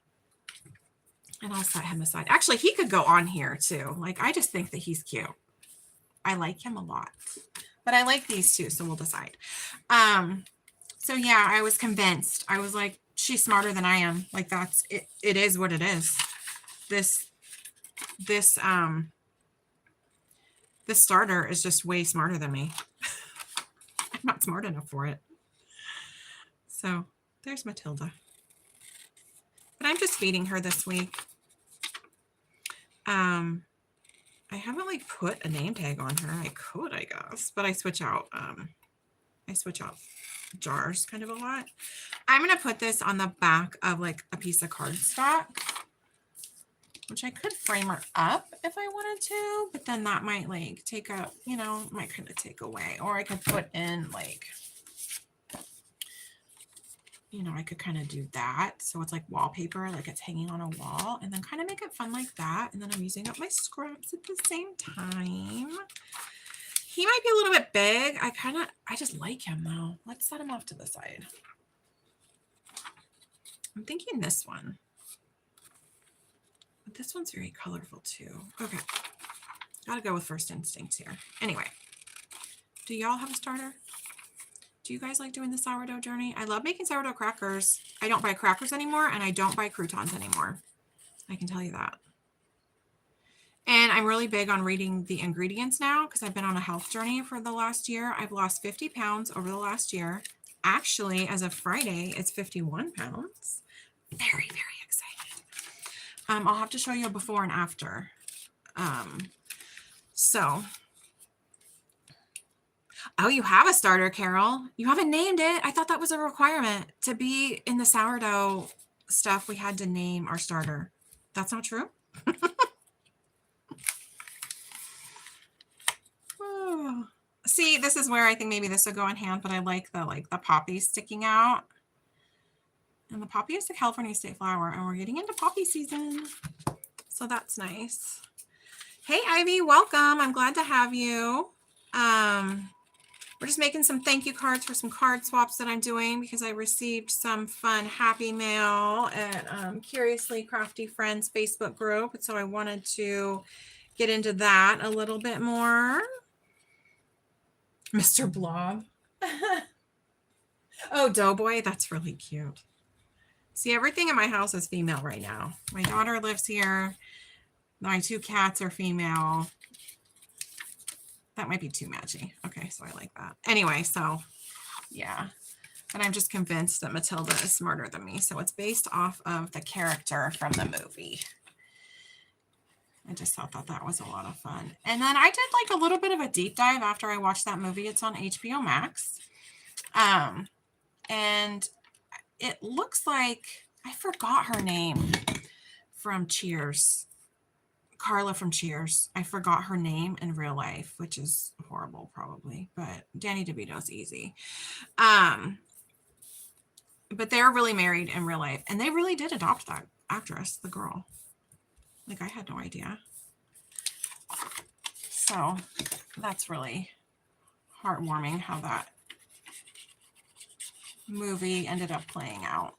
Speaker 1: I'll set him aside. Actually, he could go on here too. Like, I just think that he's cute. I like him a lot. But I like these two, so we'll decide. So yeah, I was convinced. I was like, she's smarter than I am. Like that's it. It is what it is. This starter is just way smarter than me. I'm not smart enough for it. So there's Matilda. But I'm just feeding her this week. I haven't like put a name tag on her. I could, I guess, but I switch out jars kind of a lot. I'm going to put this on the back of like a piece of cardstock, which I could frame her up if I wanted to, but then that might like take up, you know, might kind of take away, or I could put in like, you know, I could kind of do that. So it's like wallpaper, like it's hanging on a wall, and then kind of make it fun like that. And then I'm using up my scraps at the same time. He might be a little bit big. I just like him though. Let's set him off to the side. I'm thinking this one. But this one's very colorful too. Okay. Gotta go with first instincts here. Anyway, do y'all have a starter? Do you guys like doing the sourdough journey? I love making sourdough crackers. I don't buy crackers anymore, and I don't buy croutons anymore. I can tell you that. And I'm really big on reading the ingredients now because I've been on a health journey for the last year. I've lost 50 pounds over the last year. Actually, as of Friday, it's 51 pounds. Very, very excited. I'll have to show you a before and after. Oh, you have a starter, Carol. You haven't named it. I thought that was a requirement. To be in the sourdough stuff, we had to name our starter. That's not true? Oh. See, this is where I think maybe this will go in hand, but I like the poppy sticking out. And the poppy is the California state flower, and we're getting into poppy season. So that's nice. Hey, Ivy, welcome. I'm glad to have you. We're just making some thank you cards for some card swaps that I'm doing because I received some fun happy mail at Curiously Crafty Friends Facebook group. And so I wanted to get into that a little bit more. Mr. Blob. Oh, Doughboy. That's really cute. See, everything in my house is female right now. My daughter lives here. My 2 cats are female. That might be too matchy. Okay, so I like that. Anyway, so yeah. But I'm just convinced that Matilda is smarter than me. So it's based off of the character from the movie. I just thought that was a lot of fun. And then I did like a little bit of a deep dive after I watched that movie. It's on HBO Max. And it looks like, I forgot her name from Cheers. Carla from Cheers. I forgot her name in real life, which is horrible probably, but Danny DeVito's easy. But they're really married in real life, and they really did adopt that actress, the girl. Like, I had no idea. So that's really heartwarming how that movie ended up playing out.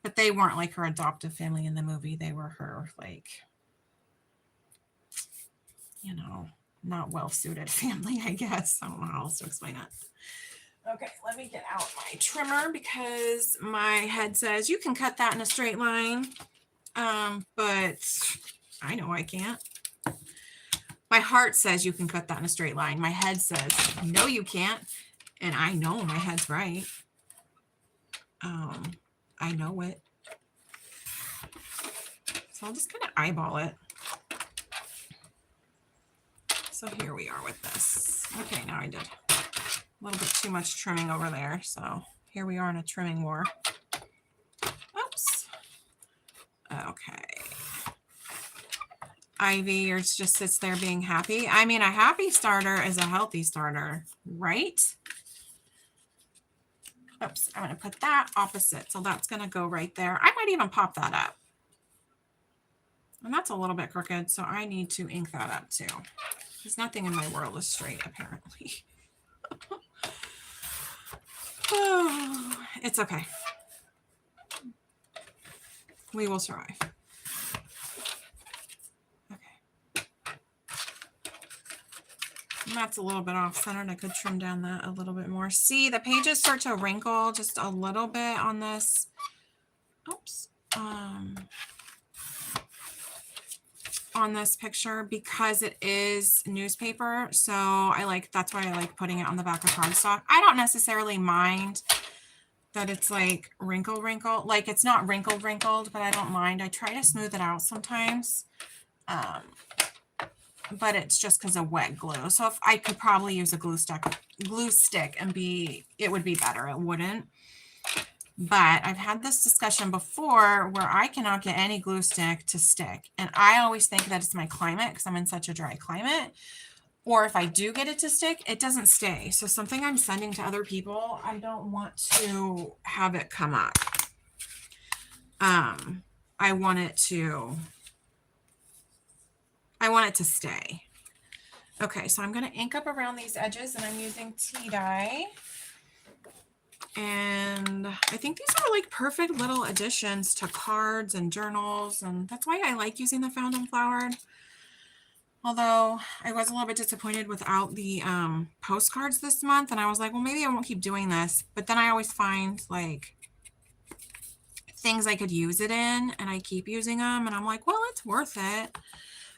Speaker 1: But they weren't like her adoptive family in the movie. They were her, like, you know, not well-suited family, I guess. I don't know how else to explain it. Okay, let me get out my trimmer because my head says you can cut that in a straight line. But I know I can't. My heart says you can cut that in a straight line. My head says, no, you can't. And I know my head's right. I know it. So I'll just kind of eyeball it. So here we are with this. Okay, now I did a little bit too much trimming over there. So here we are in a trimming war. Oops. Okay. Ivy just sits there being happy. I mean, a happy starter is a healthy starter, right? Oops, I'm going to put that opposite. So that's going to go right there. I might even pop that up. And that's a little bit crooked, so I need to ink that up too. Because nothing in my world is straight, apparently. Oh, it's okay. We will survive. Okay. And that's a little bit off centered. I could trim down that a little bit more. See, the pages start to wrinkle just a little bit on this. Oops. On this picture because it is newspaper. So that's why I like putting it on the back of cardstock. I don't necessarily mind that it's like wrinkle. Like it's not wrinkled, but I don't mind. I try to smooth it out sometimes. But it's just because of wet glue. So if I could probably use a glue stick and it would be better. It wouldn't. But I've had this discussion before where I cannot get any glue stick to stick. And I always think that it's my climate because I'm in such a dry climate. Or if I do get it to stick, it doesn't stay. So something I'm sending to other people, I don't want to have it come up. I want it to stay. Okay, so I'm going to ink up around these edges and I'm using tea dye. And I think these are like perfect little additions to cards and journals. And that's why I like using the Found and Flowered. Although I was a little bit disappointed without the postcards this month. And I was like, well, maybe I won't keep doing this. But then I always find like things I could use it in and I keep using them. And I'm like, well, it's worth it.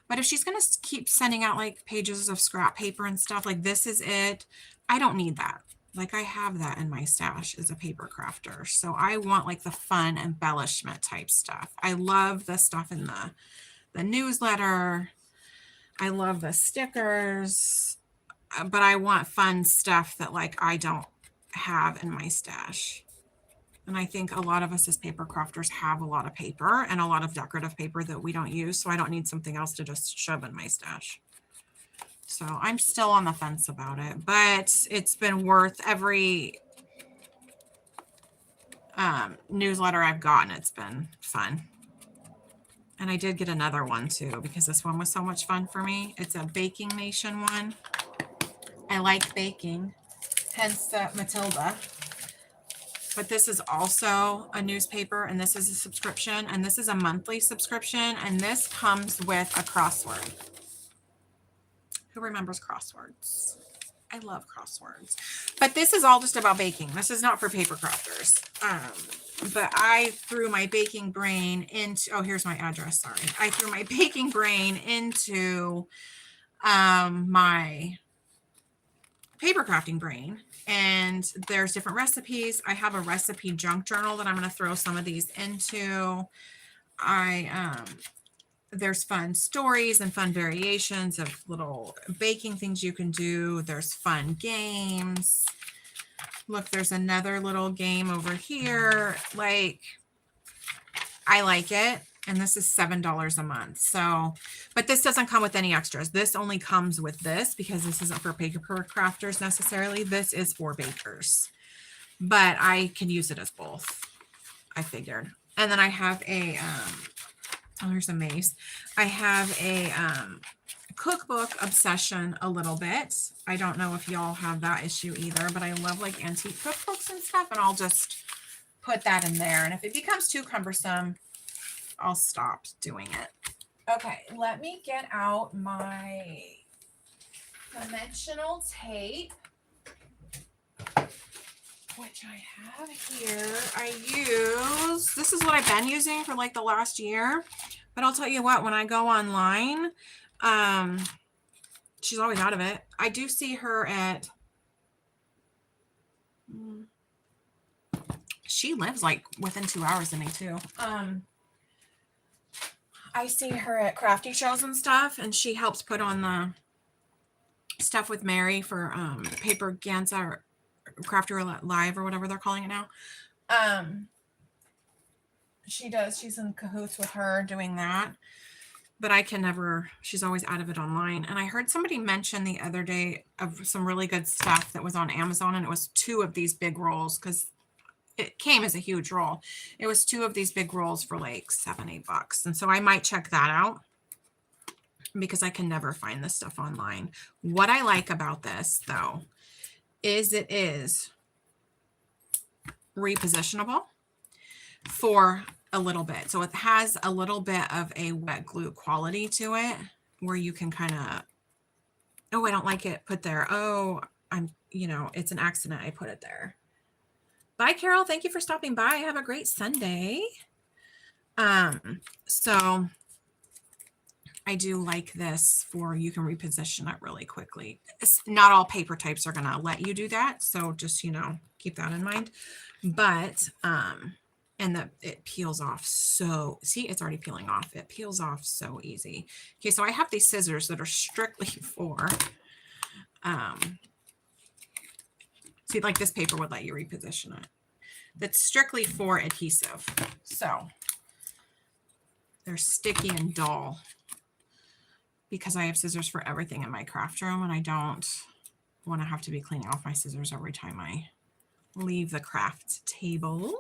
Speaker 1: But if she's going to keep sending out like pages of scrap paper and stuff, like this is it, I don't need that. Like I have that in my stash as a paper crafter. So I want like the fun embellishment type stuff. I love the stuff in the newsletter. I love the stickers, but I want fun stuff that like I don't have in my stash. And I think a lot of us as paper crafters have a lot of paper and a lot of decorative paper that we don't use. So I don't need something else to just shove in my stash. So I'm still on the fence about it, but it's been worth every newsletter I've gotten. It's been fun. And I did get another one too, because this one was so much fun for me. It's a Baking Nation one. I like baking, hence Matilda. But this is also a newspaper and this is a subscription and this is a monthly subscription. And this comes with a crossword. Who remembers crosswords? I love crosswords. But this is all just about baking. This is not for paper crafters. But I threw my baking brain into, oh, here's my address, sorry. I threw my baking brain into my paper crafting brain. And there's different recipes. I have a recipe junk journal that I'm going to throw some of these into. There's fun stories and fun variations of little baking things you can do. There's fun games. Look, there's another little game over here. Like, I like it. And this is $7 a month. So, but this doesn't come with any extras. This only comes with this because this isn't for paper crafters necessarily. This is for bakers. But I can use it as both, I figured. And then I have a, oh, here's a mace. I have a cookbook obsession a little bit. I don't know if y'all have that issue either, but I love like antique cookbooks and stuff. And I'll just put that in there. And if it becomes too cumbersome, I'll stop doing it. Okay, let me get out my dimensional tape, which I have here. This is what I've been using for like the last year, but I'll tell you what, when I go online, she's always out of it. I do see her at, she lives like within 2 hours of me too. I see her at crafty shows and stuff, and she helps put on the stuff with Mary for Paper Ganza or Crafter Live or whatever they're calling it now. She does. She's in cahoots with her doing that. But I can never, she's always out of it online. And I heard somebody mention the other day of some really good stuff that was on Amazon, and it was 2 of these big rolls because it came as a huge roll. It was 2 of these big rolls for like $7-8. And so I might check that out because I can never find this stuff online. What I like about this though, is it is repositionable for a little bit. So it has a little bit of a wet glue quality to it where you can kind of Oh, I don't like it put there. Oh, it's an accident. I put it there. Bye, Carol. Thank you for stopping by. Have a great Sunday. So I do like this you can reposition it really quickly. Not all paper types are going to let you do that. So just, keep that in mind. But, it peels off. So see, it's already peeling off. It peels off so easy. Okay. So I have these scissors that are strictly for, see, like this paper would let you reposition it. That's strictly for adhesive. So they're sticky and dull because I have scissors for everything in my craft room, and I don't want to have to be cleaning off my scissors every time I leave the craft table.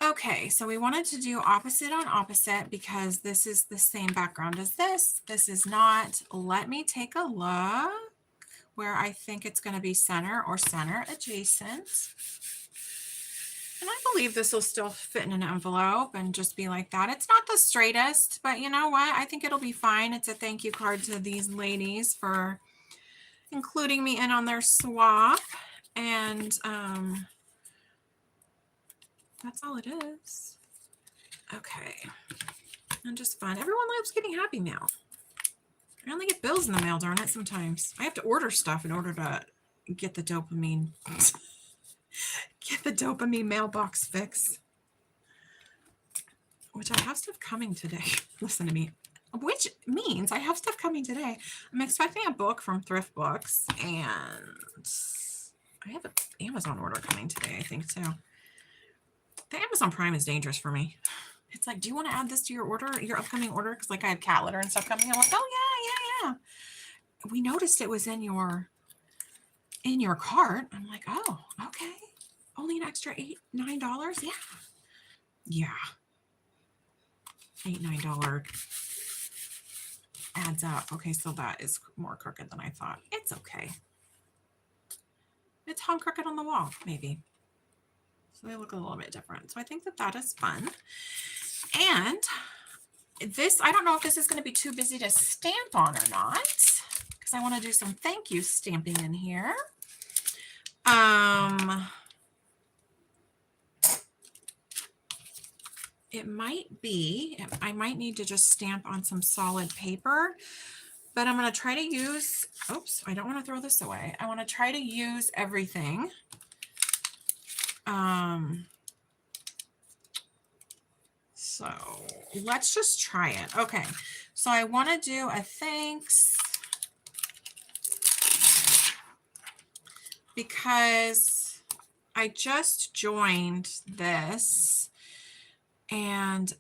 Speaker 1: Okay, so we wanted to do opposite on opposite because this is the same background as this. This is not. Let me take a look where I think it's going to be center or center adjacent. And I believe this will still fit in an envelope and just be like that. It's not the straightest, but you know what? I think it'll be fine. It's a thank you card to these ladies for including me in on their swap. And that's all it is. Okay. And just fun. Everyone loves getting happy mail. I only get bills in the mail, darn it, sometimes. I have to order stuff in order to get the dopamine. Get the dopamine mailbox fix. Which I have stuff coming today. Listen to me. Which means I have stuff coming today. I'm expecting a book from Thrift Books, and I have an Amazon order coming today, I think, too. The Amazon Prime is dangerous for me. It's like, do you want to add this to your order, your upcoming order? Because like I have cat litter and stuff coming. I'm like, oh yeah. We noticed it was in your cart. I'm like, oh, okay. Only an extra $8-9? Yeah. $8-9 adds up. Okay, so that is more crooked than I thought. It's okay. It's hung crooked on the wall, maybe. So they look a little bit different. So I think that is fun. And this, I don't know if this is going to be too busy to stamp on or not, because I want to do some thank you stamping in here. It might be, I might need to just stamp on some solid paper, but I'm going to try to use, oops, I don't want to throw this away. I want to try to use everything. So let's just try it. Okay. So I want to do a thanks because I just joined this, and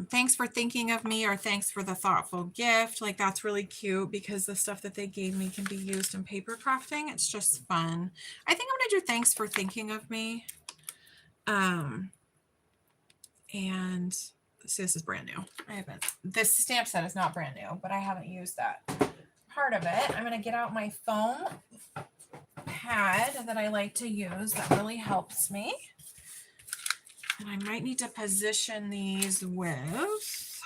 Speaker 1: thanks for thinking of me, or thanks for the thoughtful gift. Like that's really cute because the stuff that they gave me can be used in paper crafting. It's just fun. I think I'm going to do thanks for thinking of me. And see, this is brand new. This stamp set is not brand new, but I haven't used that part of it. I'm going to get out my foam pad that I like to use. That really helps me. And I might need to position these with,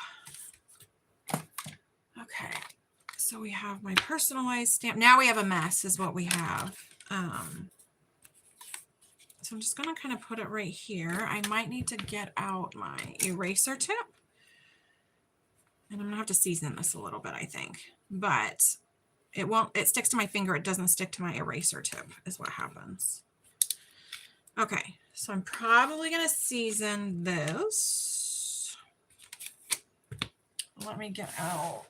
Speaker 1: okay. So we have my personalized stamp. Now we have a mess is what we have. So I'm just going to kind of put it right here. I might need to get out my eraser tip. And I'm going to have to season this a little bit, I think. But it sticks to my finger. It doesn't stick to my eraser tip is what happens. Okay, so I'm probably going to season this. Let me get out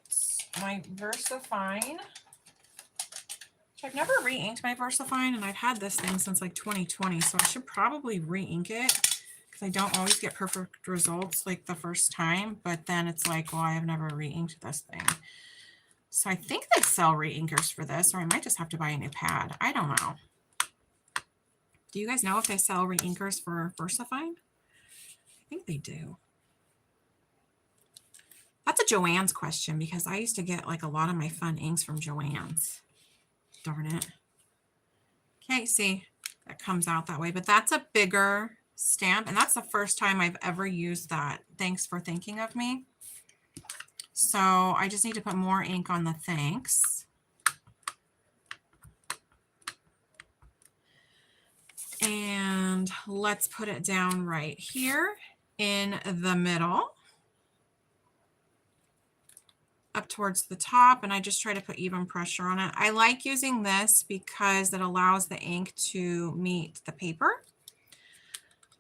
Speaker 1: my VersaFine. I've never re-inked my VersaFine, and I've had this thing since like 2020, so I should probably re-ink it because I don't always get perfect results like the first time, but then it's like, well, I have never re-inked this thing. So I think they sell re-inkers for this, or I might just have to buy a new pad. I don't know. Do you guys know if they sell re-inkers for VersaFine? I think they do. That's a Joann's question because I used to get like a lot of my fun inks from Joann's. Darn it. Okay, see, that comes out that way, but that's a bigger stamp, and that's the first time I've ever used that. Thanks for thinking of me. So I just need to put more ink on the thanks. And let's put it down right here in the middle, up towards the top. And I just try to put even pressure on it. I like using this because it allows the ink to meet the paper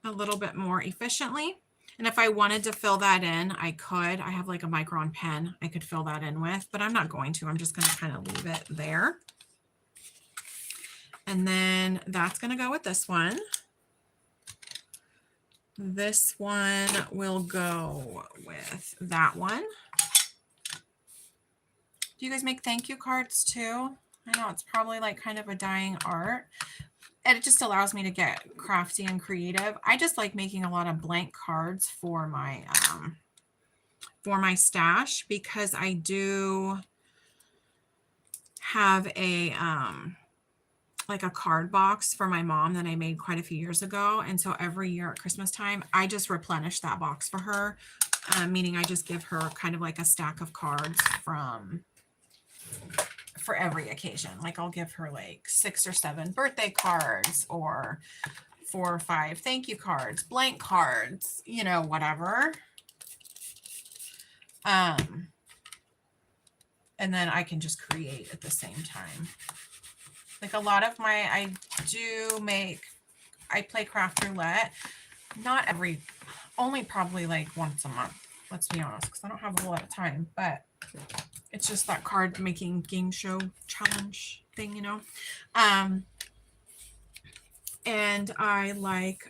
Speaker 1: a little bit more efficiently. And if I wanted to fill that in, I could. I have like a Micron pen I could fill that in with, but I'm not going to. I'm just going to kind of leave it there. And then that's going to go with this one. This one will go with that one. Do you guys make thank you cards too? I know it's probably like kind of a dying art. And it just allows me to get crafty and creative. I just like making a lot of blank cards for my stash, because I do have a like a card box for my mom that I made quite a few years ago. And so every year at Christmas time, I just replenish that box for her, meaning I just give her kind of like a stack of cards for every occasion. Like I'll give her like 6 or 7 birthday cards, or 4 or 5 thank you cards, blank cards, you know, whatever. And then I can just create at the same time. Like a lot of I play craft roulette, not only probably like once a month, let's be honest, because I don't have a whole lot of time, but it's just that card making game show challenge thing, you know. And I like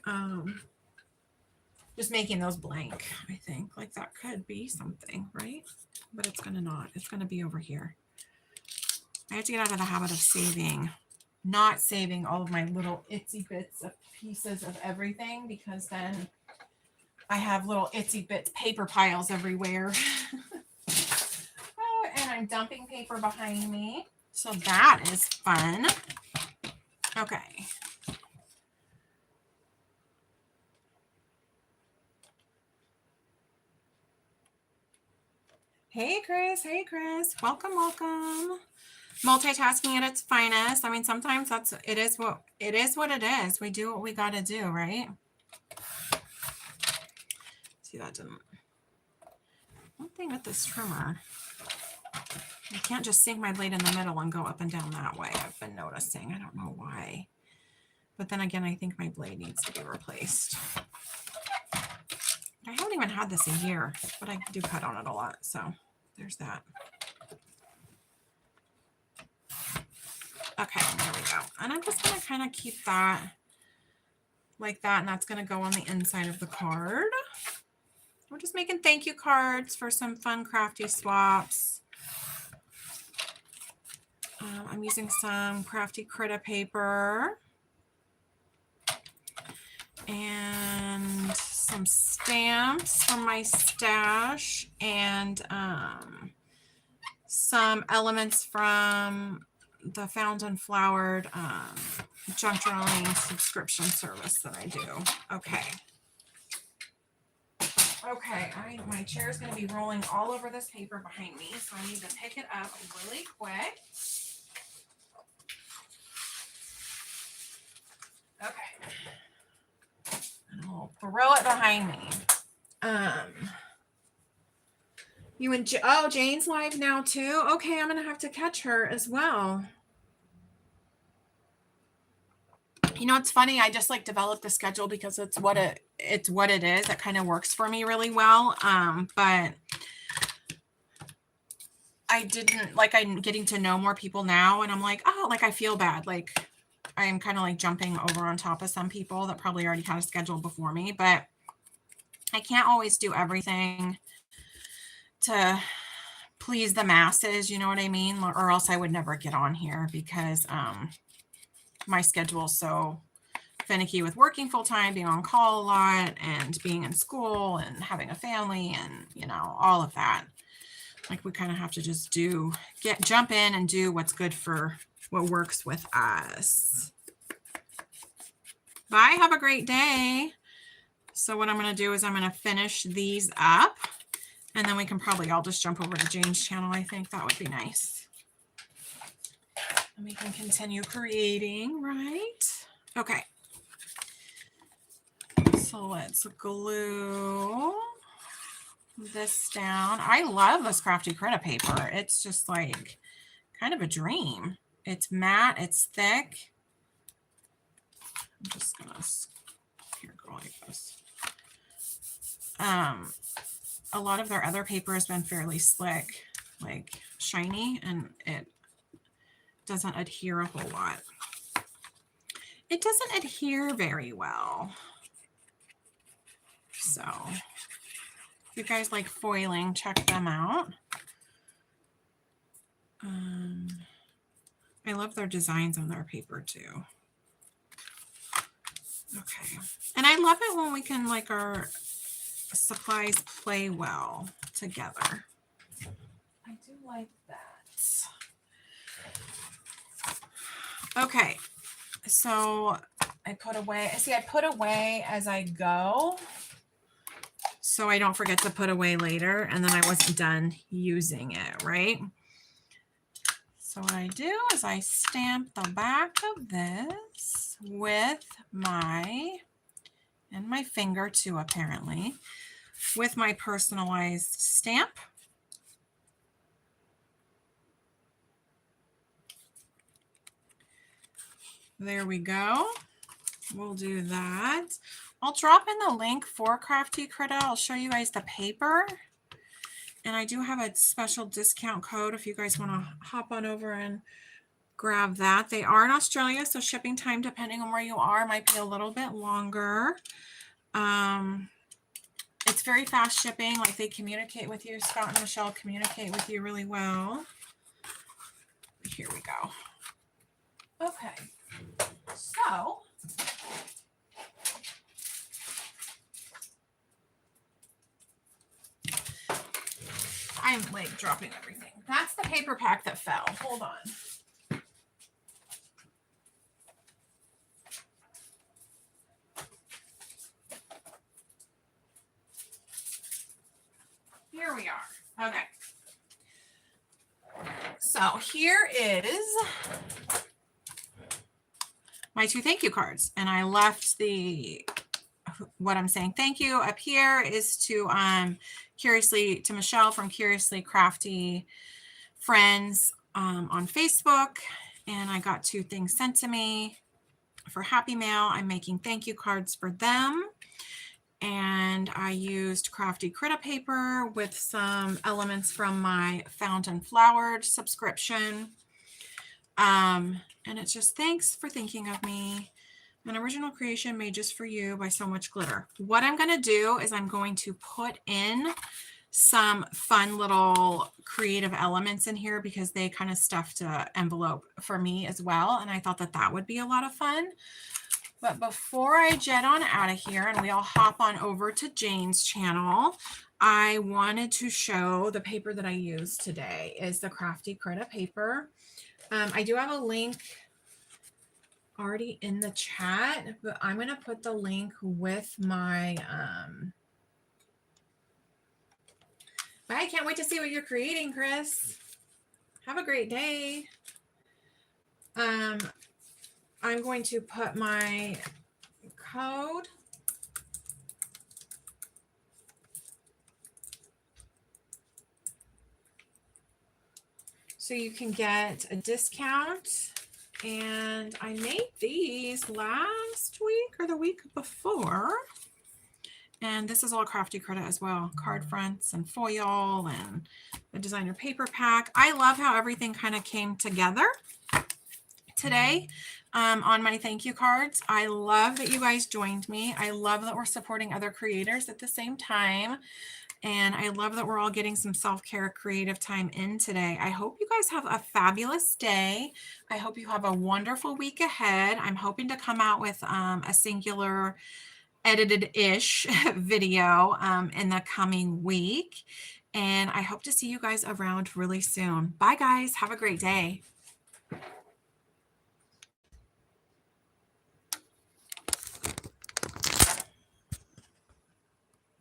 Speaker 1: just making those blank. I think like that could be something, right? But it's gonna not. It's gonna be over here. I have to get out of the habit of not saving all of my little itsy bits of pieces of everything, because then I have little itsy bits paper piles everywhere. Oh, and I'm dumping paper behind me. So that is fun. Okay. Hey, Chris. Hey, Chris. Welcome, welcome. Multitasking at its finest. I mean, sometimes it is what it is. We do what we got to do, right? See, that didn't. One thing with this trimmer, I can't just sink my blade in the middle and go up and down that way. I've been noticing. I don't know why. But then again, I think my blade needs to be replaced. I haven't even had this a year, but I do cut on it a lot. So there's that. Okay, there we go. And I'm just going to kind of keep that like that. And that's going to go on the inside of the card. We're just making thank you cards for some fun crafty swaps. I'm using some crafty Krita paper. And some stamps from my stash, and some elements from the Found and Flowered junk journaling subscription service that I do. Okay. Okay, my chair is going to be rolling all over this paper behind me, so I need to pick it up really quick. Okay. And I'll throw it behind me. You and Jane's live now too. Okay, I'm gonna have to catch her as well. You know, it's funny. I just like developed the schedule because it's what it is. It kind of works for me really well. But I didn't like. I'm getting to know more people now, and I'm like, oh, like I feel bad. Like I am kind of like jumping over on top of some people that probably already had a schedule before me, but I can't always do everything to please the masses, you know what I mean? Or else I would never get on here, because my schedule is so finicky with working full time, being on call a lot, and being in school and having a family, and you know, all of that. Like we kind of have to just jump in and do what's good for what works with us. Bye. Have a great day. So what I'm going to do is I'm going to finish these up, And then we can probably all just jump over to Jane's channel. I think that would be nice. And we can continue creating, right? Okay. So let's glue this down. I love this Crafty Critta paper. It's just like kind of a dream. It's matte, it's thick. I'm just gonna here go like this. A lot of their other paper has been fairly slick, like shiny, and it doesn't adhere a whole lot. It doesn't adhere very well. So if you guys like foiling, check them out. I love their designs on their paper too. Okay. And I love it when we can like our supplies play well together. I do like that. Okay. So I put away, see, I put away as I go, so I don't forget to put away later, and then I wasn't done using it, right? So what I do is I stamp the back of this with my, and my finger too, apparently, with my personalized stamp. There we go. We'll do that. I'll drop in the link for Crafty Critta. I'll show you guys the paper. And I do have a special discount code if you guys want to hop on over and grab that. They are in Australia, so shipping time, depending on where you are, might be a little bit longer. It's very fast shipping. Like, they communicate with you. Scott and Michelle communicate with you really well. Here we go. Okay. So I'm like dropping everything. That's the paper pack that fell. Hold on. Here we are. Okay. So here is my 2 thank you cards. And I left the, what I'm saying thank you up here is to to Michelle from Curiously Crafty Friends on Facebook. And I got 2 things sent to me for Happy Mail. I'm making thank you cards for them. And I used Crafty Critta paper with some elements from my Found and Flowered subscription. And it's just, thanks for thinking of me. An original creation made just for you by So Much Glitter. What I'm going to do is I'm going to put in some fun little creative elements in here because they kind of stuffed an envelope for me as well. And I thought that that would be a lot of fun. But before I jet on out of here and we all hop on over to Jane's channel, I wanted to show the paper that I used today is the Crafty Critta paper. I do have a link already in the chat, but I'm going to put the link with my, I can't wait to see what you're creating, Chris. Have a great day. I'm going to put my code. So you can get a discount. And I made these last week or the week before. And this is all Crafty Critta as well. Card fronts and foil and the designer paper pack. I love how everything kind of came together today on my thank you cards. I love that you guys joined me. I love that we're supporting other creators at the same time. And I love that we're all getting some self-care creative time in today. I hope you guys have a fabulous day. I hope you have a wonderful week ahead. I'm hoping to come out with a singular edited-ish video in the coming week. And I hope to see you guys around really soon. Bye, guys. Have a great day.